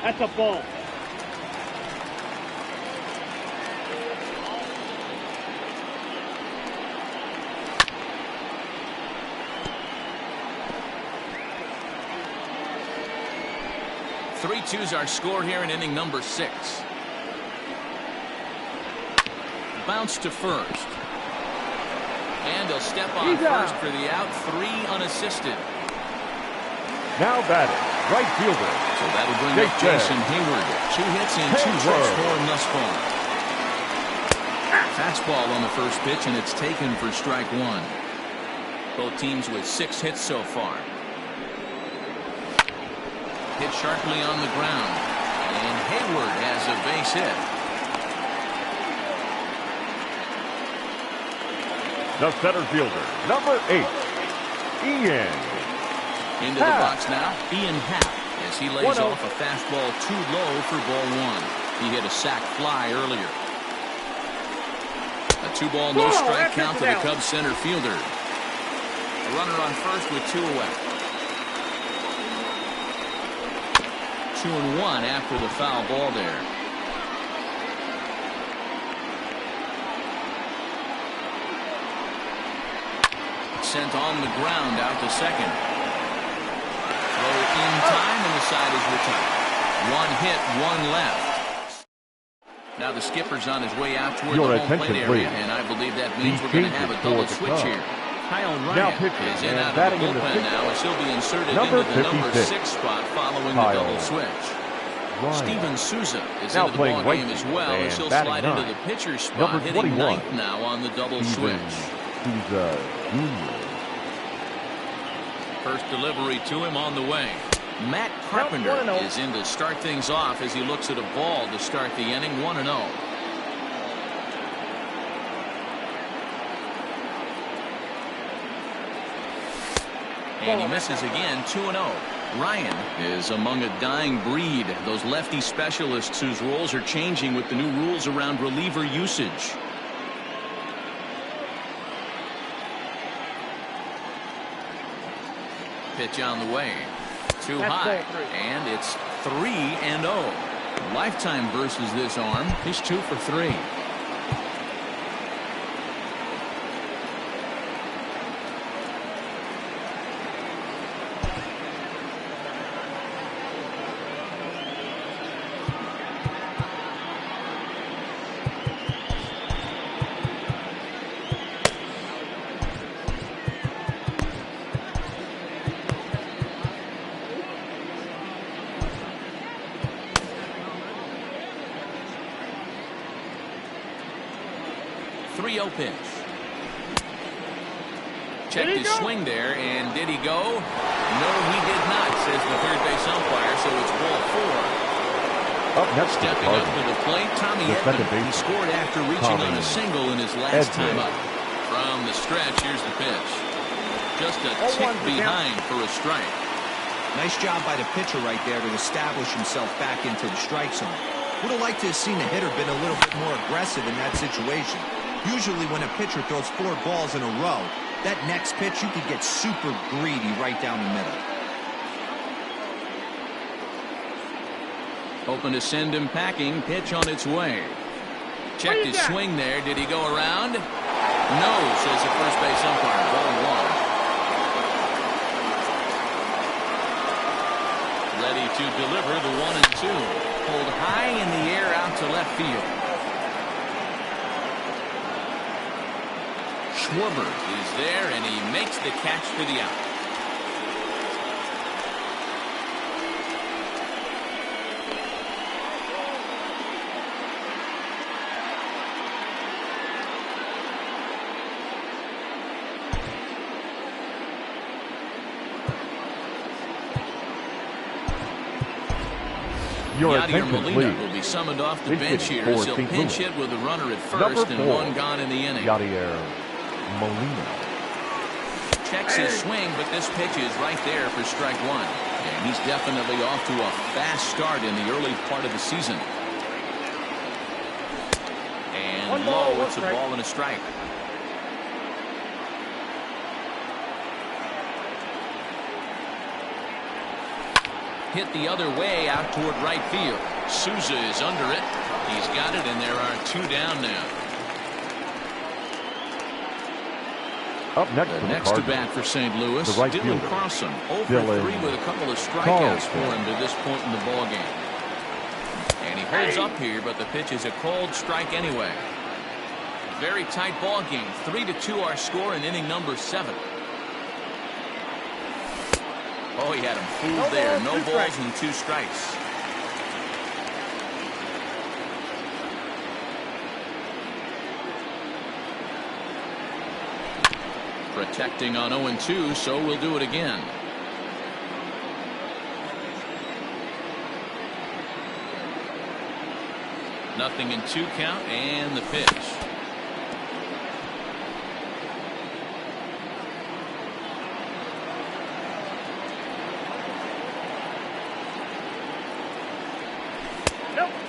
That's a ball. Three-two's our score here in inning number 6. Bounce to first. And he'll step on first for the out. 3 unassisted. Now batting, right fielder. So that'll bring up Jason Hayward. 2 hits and 2 runs for him thus far. Fastball on the first pitch, and it's taken for strike 1. Both teams with 6 hits so far. Hit sharply on the ground. And Hayward has a base hit. The center fielder, number 8, Ian. Into the box now, Ian Happ, as he lays off a fastball too low for ball 1. He hit a sac fly earlier. A 2-ball, no strike count to the Cubs center fielder. A runner on first with 2 away. 2-1 after the foul ball there. Sent on the ground out to second. Throw in time, and the side is retired. 1 hit, 1 left. Now the skipper's on his way out toward the home plate area, and I believe that means we're going to have a double switch here. Kyle Ryan is in out of the bullpen now, as he'll be inserted into the number 6 spot following the double switch. Steven Souza is into the ball game as well, as he'll slide into the pitcher's spot, hitting 9th now on the double switch. He's a junior. First delivery to him on the way. Matt Carpenter is in to start things off as he looks at a ball to start the inning. 1-0. And he misses again. 2-0. Ryan is among a dying breed. Those lefty specialists whose roles are changing with the new rules around reliever usage. Pitch on the way. Too high. And it's 3-0. Lifetime versus this arm. He's 2 for 3. Pitch. Checked his swing there, and did he go? No, he did not, says the third base umpire, so it's ball 4. Up next, stepping up to the plate, Tommy Edman. He scored after reaching on a single in his last time up. From the stretch, here's the pitch. Just a tick behind for a strike. Nice job by the pitcher right there to establish himself back into the strike zone. Would have liked to have seen the hitter been a little bit more aggressive in that situation. Usually when a pitcher throws 4 balls in a row, that next pitch you could get super greedy right down the middle. Open to send him packing. Pitch on its way. Checked his swing there. Did he go around? No, says the first base umpire. Ball 1. Ready to deliver the 1-2. Pulled high in the air out to left field. Schwarber is there, and he makes the catch for the out. Yadier Molina will be summoned off the bench here as he'll pinch hit with a runner at first and 1 gone in the inning. Yadier Molina checks his swing, but this pitch is right there for strike 1. And he's definitely off to a fast start in the early part of the season. And low, it's a ball and a strike. Hit the other way out toward right field. Souza is under it. He's got it, and there are 2 down now. Up next, the next to bat for St. Louis, right Dylan fielder. Carlson. 0 for 3 with a couple of strikeouts for him to this point in the ball game. And he holds up here, but the pitch is a called strike anyway. Very tight ball game. 3-2 our score in inning number 7. Oh, he had him fooled there. No balls and 2 strikes. Protecting on 0-2, so we'll do it again. Nothing in 2 count, and the pitch.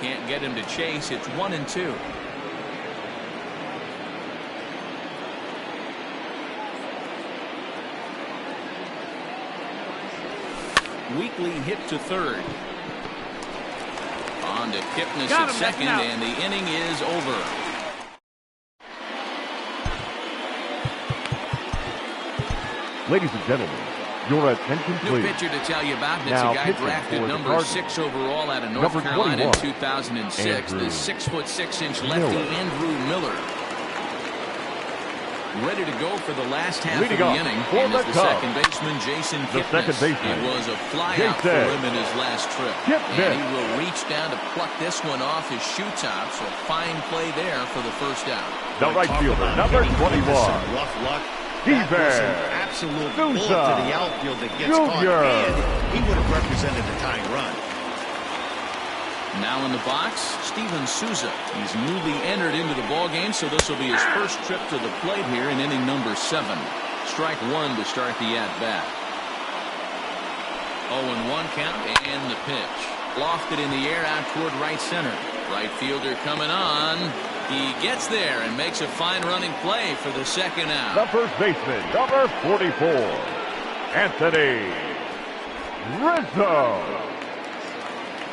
Can't get him to chase. It's 1-2. Weekly hit to third. On to Kipnis at second, and the inning is over. Ladies and gentlemen, your attention please. New pitcher to tell you about. It's a guy drafted number 6 overall out of North Carolina in 2006. The 6'6" lefty Andrew Miller. Ready to go for the last half of the inning. And it's the second baseman, Jason Kipnis. It was a flyout for him in his last trip. And he will reach down to pluck this one off his shoe top. So fine play there for the first out. The right fielder, number 21. Rough luck. That was an absolute bullet to the outfield that gets caught, and he would have represented a tying run. Now in the box, Steven Souza. He's newly entered into the ball game, so this will be his first trip to the plate here in inning number 7. Strike 1 to start the at-bat. 0-1 count, and the pitch. Lofted in the air out toward right center. Right fielder coming on. He gets there and makes a fine running play for the second out. The first baseman, number 44, Anthony Rizzo.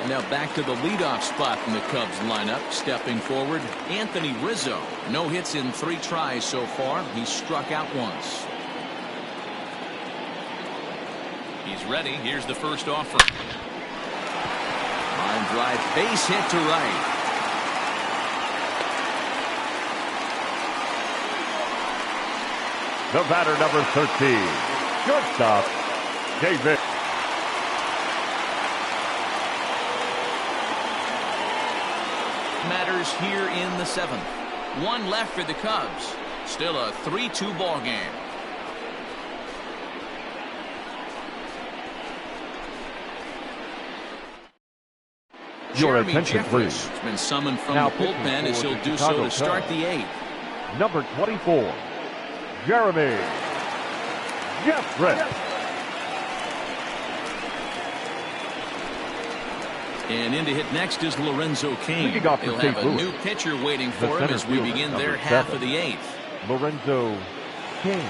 And now back to the leadoff spot in the Cubs lineup. Stepping forward, Anthony Rizzo. No hits in 3 tries so far. He's struck out once. He's ready. Here's the first offering. Line drive, base hit to right. The batter, number 13, shortstop, David. Matters here in the 7th. 1 left for the Cubs. Still a 3-2 ball game. Your attention, please. Has been summoned from the bullpen as he'll do so to start the 8th. Number 24, Jeremy Jeffress. And in to hit next is Lorenzo King. He'll have a new pitcher waiting for him as we begin their half of the 8th. Lorenzo King.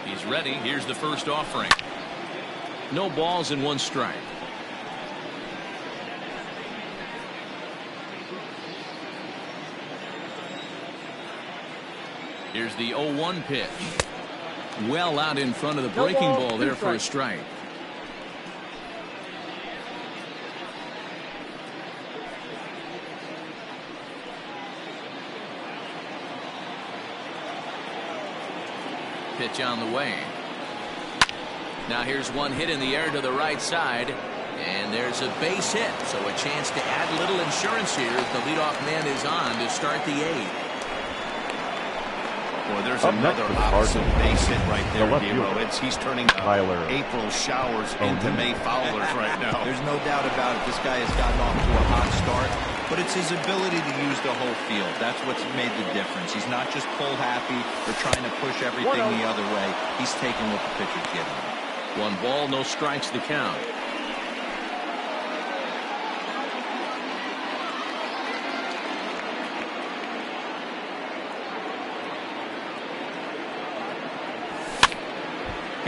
He's ready. Here's the first offering. No balls and 1 strike. Here's the 0-1 pitch. Well out in front of the breaking ball there for a strike. Pitch on the way. Now here's one hit in the air to the right side. And there's a base hit. So a chance to add a little insurance here if the leadoff man is on to start the 8th. Well, there's another opposite base hit right there, Dero. He's turning April showers into May foulers right now. There's no doubt about it. This guy has gotten off to a hot start, but it's his ability to use the whole field. That's what's made the difference. He's not just pull happy or trying to push everything the other way. He's taking what the pitcher's giving him. 1 ball, no strikes to count.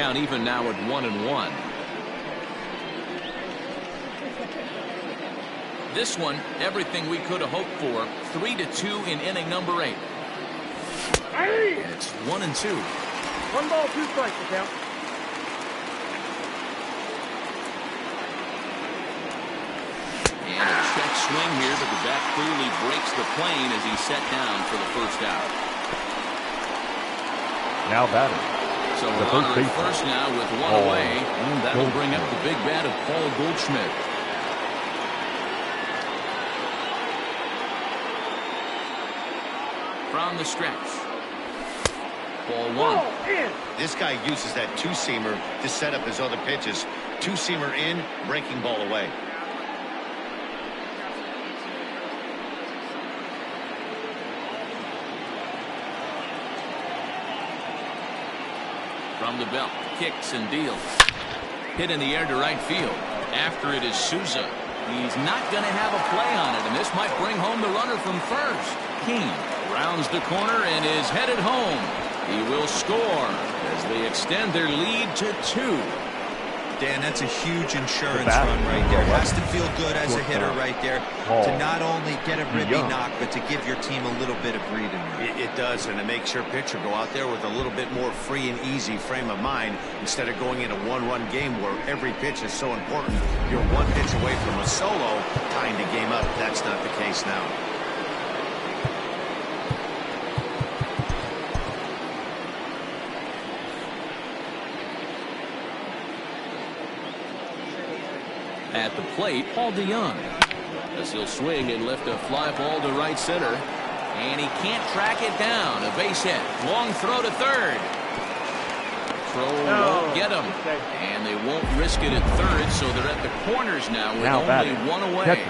count even now at 1-1. This one, everything we could have hoped for. 3-2 in inning number 8. It's 1-2. 1 ball, 2 strikes to count. And a check swing here, but the bat clearly breaks the plane as he's set down for the first out. Now batting. So we're on first now with one away. And that'll bring up the big bat of Paul Goldschmidt. From the stretch. Ball 1. This guy uses that two-seamer to set up his other pitches. Two-seamer in, breaking ball away. From the belt, kicks and deals. Hit in the air to right field. After it is Souza. He's not going to have a play on it, and this might bring home the runner from first. King rounds the corner and is headed home. He will score as they extend their lead to 2. Dan, that's a huge insurance run right there. Has to feel good as a hitter right there to not only get a ribby knock, but to give your team a little bit of breathing room. It does, and it makes your pitcher go out there with a little bit more free and easy frame of mind instead of going in a one-run game where every pitch is so important. You're one pitch away from a solo, tying the game up. That's not the case now. At the plate, Paul DeYoung. As he'll swing and lift a fly ball to right center. And he can't track it down. A base hit. Long throw to third. Throw won't get him. And they won't risk it at third, so they're at the corners now with only one away.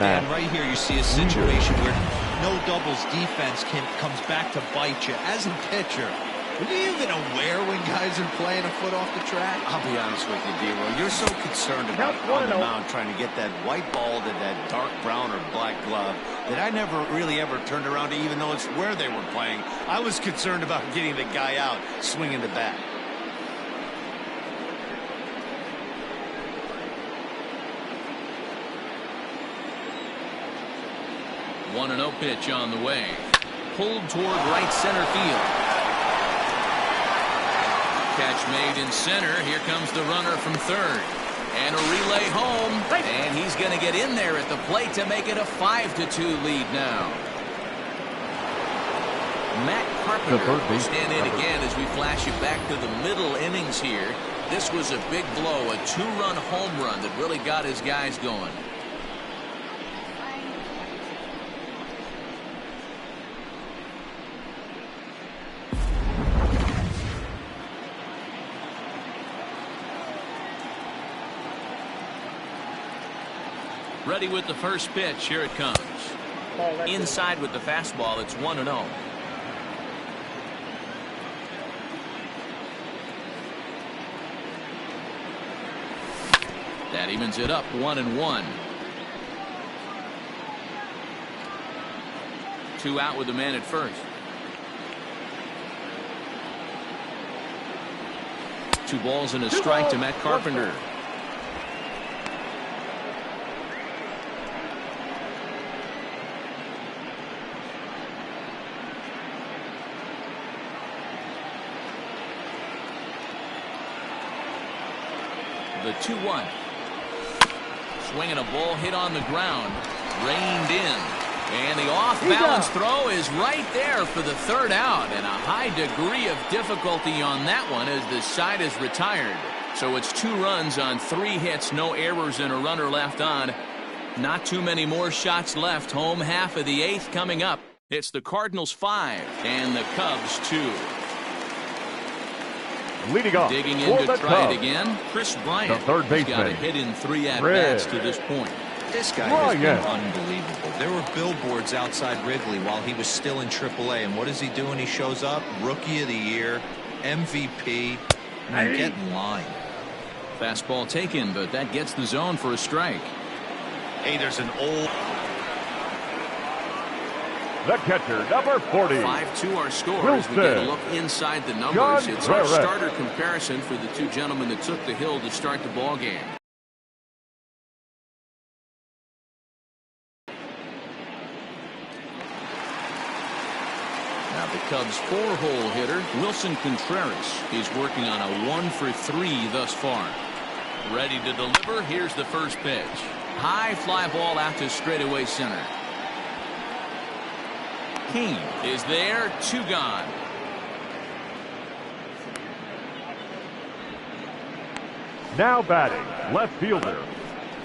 And right here you see a situation where no doubles defense comes back to bite you. As a pitcher, are you even aware when guys are playing a foot off the track? I'll be honest with you, D-Roy. You're so concerned about on the mound trying to get that white ball to that dark brown or black glove that I never really ever turned around to even notice where they were playing. I was concerned about getting the guy out, swinging the bat. One 1-0 pitch on the way. Pulled toward right center field. Catch made in center. Here comes the runner from third. And a relay home. And he's going to get in there at the plate to make it a 5-2 lead now. Matt Carpenter will stand in again as we flash you back to the middle innings here. This was a big blow, a 2-run home run that really got his guys going. Ready with the first pitch. Here it comes. Inside with the fastball. It's 1-0. That evens it up 1-1. 2 out with the man at first. 2 balls and a strike to Matt Carpenter. The 2-1. Swinging a ball hit on the ground. Reined in. And the off-balance throw is right there for the third out. And a high degree of difficulty on that one as the side is retired. So it's 2 runs on 3 hits. No errors and a runner left on. Not too many more shots left. Home half of the 8th coming up. It's the Cardinals 5 and the Cubs 2. Leading off digging in to try it again. Chris Bryant, the third baseman, got a hit in 3 at-bats to this point. This guy has been unbelievable. There were billboards outside Wrigley while he was still in AAA, and what is he doing? He shows up, Rookie of the Year, MVP. I mean, get in line. Fastball taken, but that gets the zone for a strike. Hey, there's an old... The catcher, number 40. 5-2 our score as we get a look inside the numbers. It's our starter comparison for the two gentlemen that took the hill to start the ball game. Now the Cubs' 4-hole hitter, Wilson Contreras. He's working on a 1-for-3 thus far. Ready to deliver. Here's the first pitch. High fly ball out to straightaway center. Kane is there. 2 gone. Now batting, left fielder,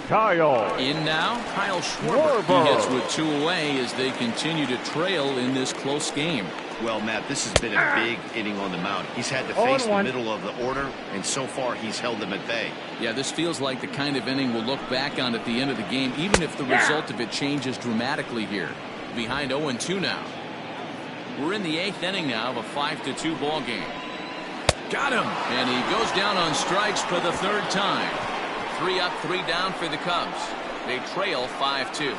Kyle. In now, Kyle Schwarber. He hits with 2 away as they continue to trail in this close game. Well, Matt, this has been a big inning on the mound. He's had to face the middle of the order, and so far he's held them at bay. Yeah, this feels like the kind of inning we'll look back on at the end of the game, even if the result of it changes dramatically here. Behind 0-2 now. We're in the 8th inning now of a 5-2 ball game. Got him! And he goes down on strikes for the 3rd time. 3 up, 3 down for the Cubs. They trail 5-2.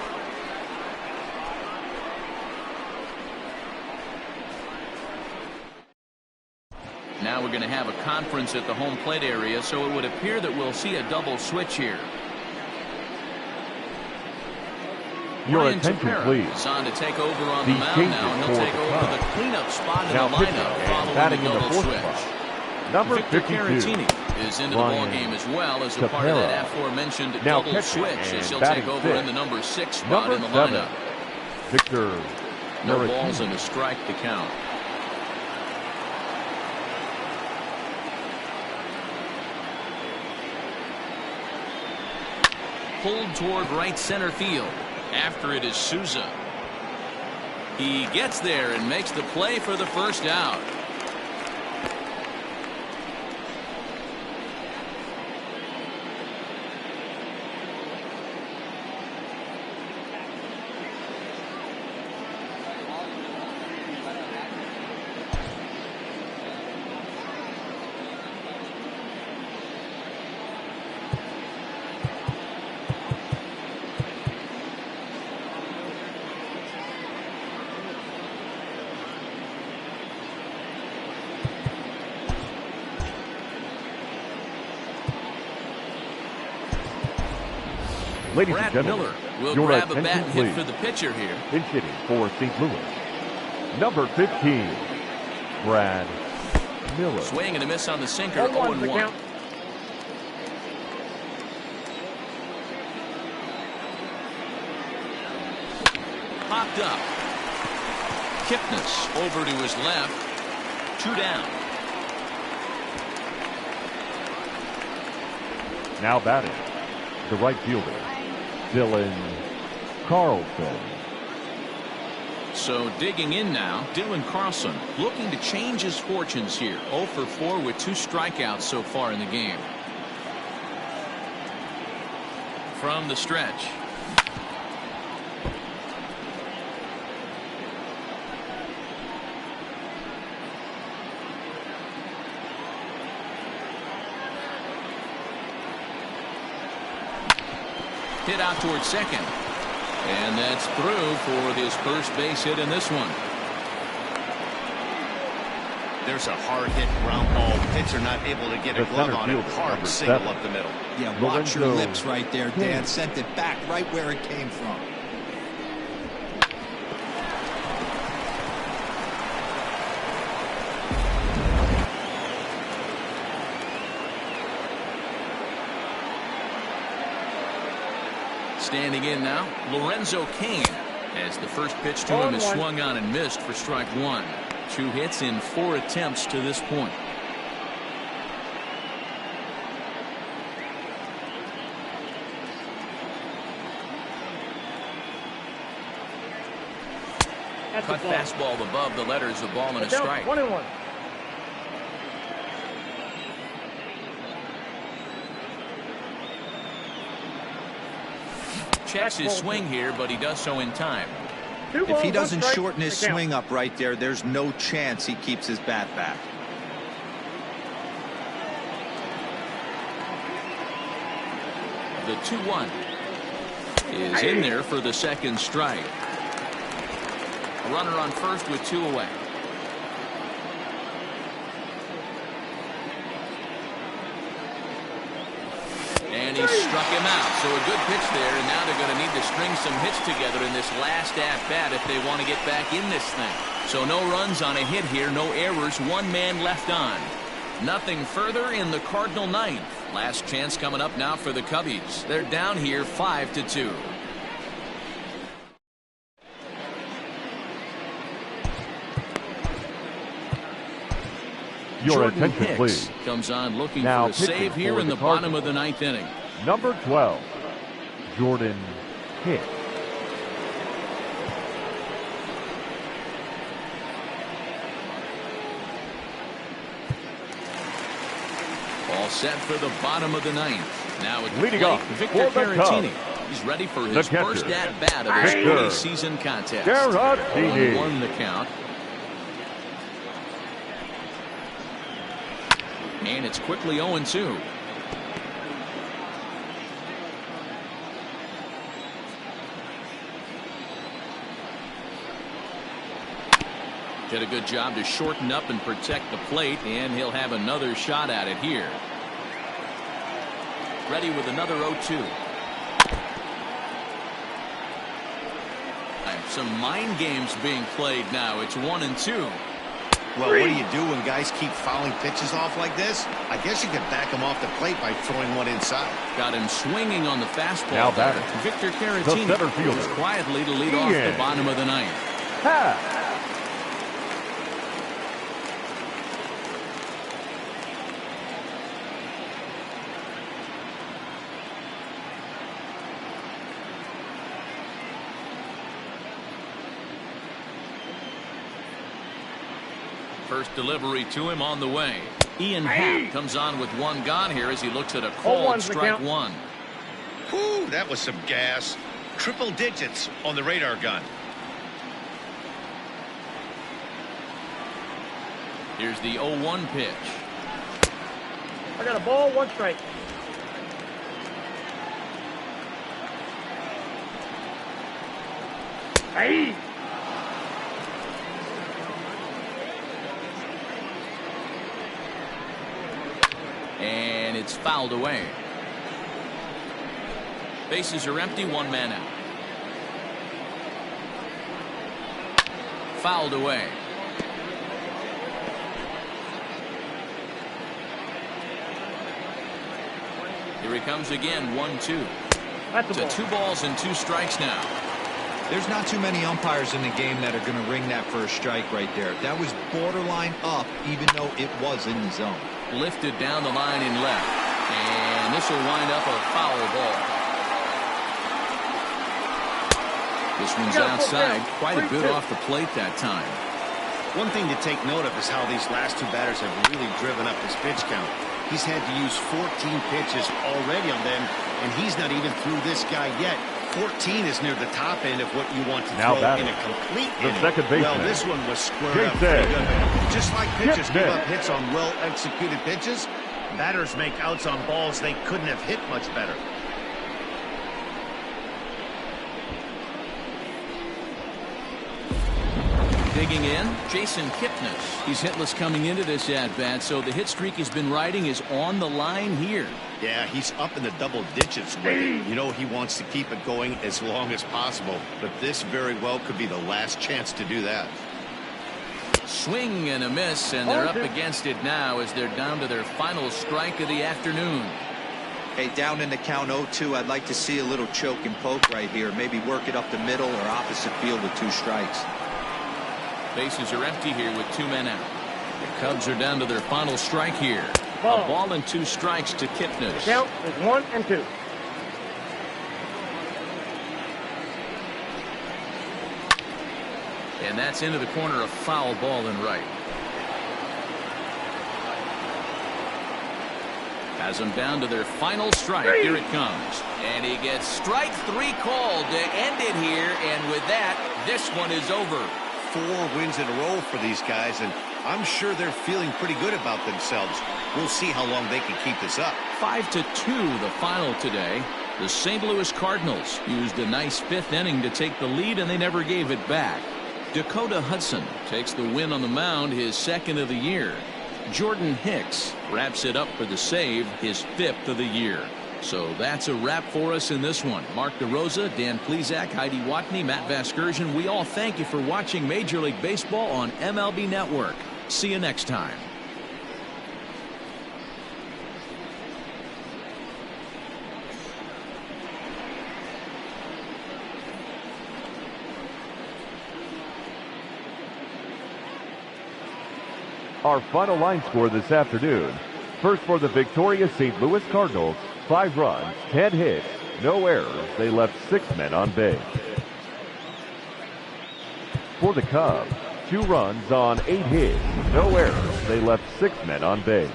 Now we're going to have a conference at the home plate area, so it would appear that we'll see a double switch here. Your attention, please. Is on to take over on the mound now, and he'll take over the cleanup spot in the lineup following the double switch. Number Victor 52. Caratini is into the ball game as well as a part of that aforementioned double switch as he'll take over in the number 6 spot in the lineup. Victor. No balls and a strike to count. Pulled toward right center field. After it is Souza. He gets there and makes the play for the first out. Ladies Brad and gentlemen, Miller will your grab a attention, bat and hit please. for the pitcher here. Pinch hitting for St. Louis, number 15, Brad Miller. Swing and a miss on the sinker. 0-1. Popped up. Kipnis over to his left. 2 down. Now batting, the right fielder, Dylan Carlson. So digging in now, Dylan Carlson looking to change his fortunes here. 0 for 4 with 2 strikeouts so far in the game. From the stretch. Hit out towards second. And that's through for his first base hit in this one. There's a hard hit ground ball. Pitcher not able to get a glove on it. Hard single up the middle. Yeah, watch your lips right there, Dan. Sent it back right where it came from. Standing in now, Lorenzo Cain, as the first pitch to him is swung on and missed for strike 1. 2 hits in 4 attempts to this point. Cut fastball above the letters, a ball and a strike. 1-1. Checks his swing here, but he does so in time. If he doesn't shorten his swing up right there, there's no chance he keeps his bat back. The 2-1 is in there for the second strike. Runner on first with 2 away. And he struck him out. So a good pitch there, and now they're going to need to string some hits together in this last at-bat if they want to get back in this thing. So no runs on a hit here, no errors, 1 man left on. Nothing further in the Cardinal ninth. Last chance coming up now for the Cubbies. They're down here 5-2. Your Jordan attention, Hicks please. comes on looking Now for a save here in the bottom of the 9th inning. Number 12, Jordan Hicks. All set for the bottom of the 9th. Now at the Leading plate, off Victor for the Caratini. Cubs. He's ready for his catcher, first at-bat of this Victor early season contest. Caratini. 1-1 the count. And it's quickly 0-2. Did a good job to shorten up and protect the plate, and he'll have another shot at it here. Ready with another 0-2. Some mind games being played now. It's 1-2. Well, what do you do when guys keep fouling pitches off like this? I guess you could back him off the plate by throwing one inside. Got him swinging on the fastball. Now batting, Victor the Caratini center fielder, goes quietly to lead off the bottom of the 9th. Ha! First delivery to him on the way. Ian Happ comes on with 1 gone here as he looks at a called strike 1. Whew, that was some gas. Triple digits on the radar gun. Here's the 0-1 pitch. I got a ball, 1 strike. Hey! And it's fouled away. Bases are empty, 1 man out. Fouled away. Here he comes again, 1-2. To 2 balls and 2 strikes now. There's not too many umpires in the game that are going to ring that first strike right there. That was borderline up, even though it was in the zone. Lifted down the line in left, and this will wind up a foul ball. This one's outside, quite a bit off the plate that time. One thing to take note of is how these last 2 batters have really driven up his pitch count. He's had to use 14 pitches already on them, and he's not even through this guy yet. 14 is near the top end of what you want to throw in a complete inning. Well, this one was squared up pretty good. Just like pitchers give up hits on well-executed pitches, batters make outs on balls they couldn't have hit much better. Digging in, Jason Kipnis. He's hitless coming into this at-bat, so the hit streak he's been riding is on the line here. Yeah, he's up in the double digits with it. You know he wants to keep it going as long as possible, but this very well could be the last chance to do that. Swing and a miss, and they're up against it now as they're down to their final strike of the afternoon. Hey, down in the count 0-2, I'd like to see a little choke and poke right here. Maybe work it up the middle or opposite field with 2 strikes. Bases are empty here with 2 men out. The Cubs are down to their final strike here. A ball and 2 strikes to Kipnis. The count is 1-2. And that's into the corner, a foul ball and right. Has them down to their final strike. Here it comes. And he gets strike 3 called to end it here. And with that, this one is over. 4 wins in a row for these guys, and I'm sure they're feeling pretty good about themselves. We'll see how long they can keep this up. 5-2 the final today. The St. Louis Cardinals used a nice 5th inning to take the lead, and they never gave it back. Dakota Hudson takes the win on the mound, his second of the year. Jordan Hicks wraps it up for the save, his fifth of the year. So that's a wrap for us in this one. Mark DeRosa, Dan Plesac, Heidi Watney, Matt Vasgersian, we all thank you for watching Major League Baseball on MLB Network. See you next time. Our final line score this afternoon. First for the victorious St. Louis Cardinals, 5 runs, 10 hits, no errors. They left 6 men on base. For the Cubs, 2 runs on 8 hits, no errors. They left 6 men on base.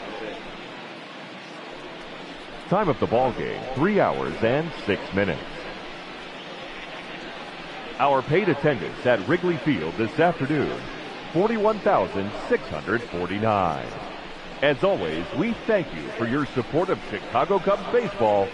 Time of the ball game, 3 hours and 6 minutes. Our paid attendance at Wrigley Field this afternoon, 41,649. As always, we thank you for your support of Chicago Cubs baseball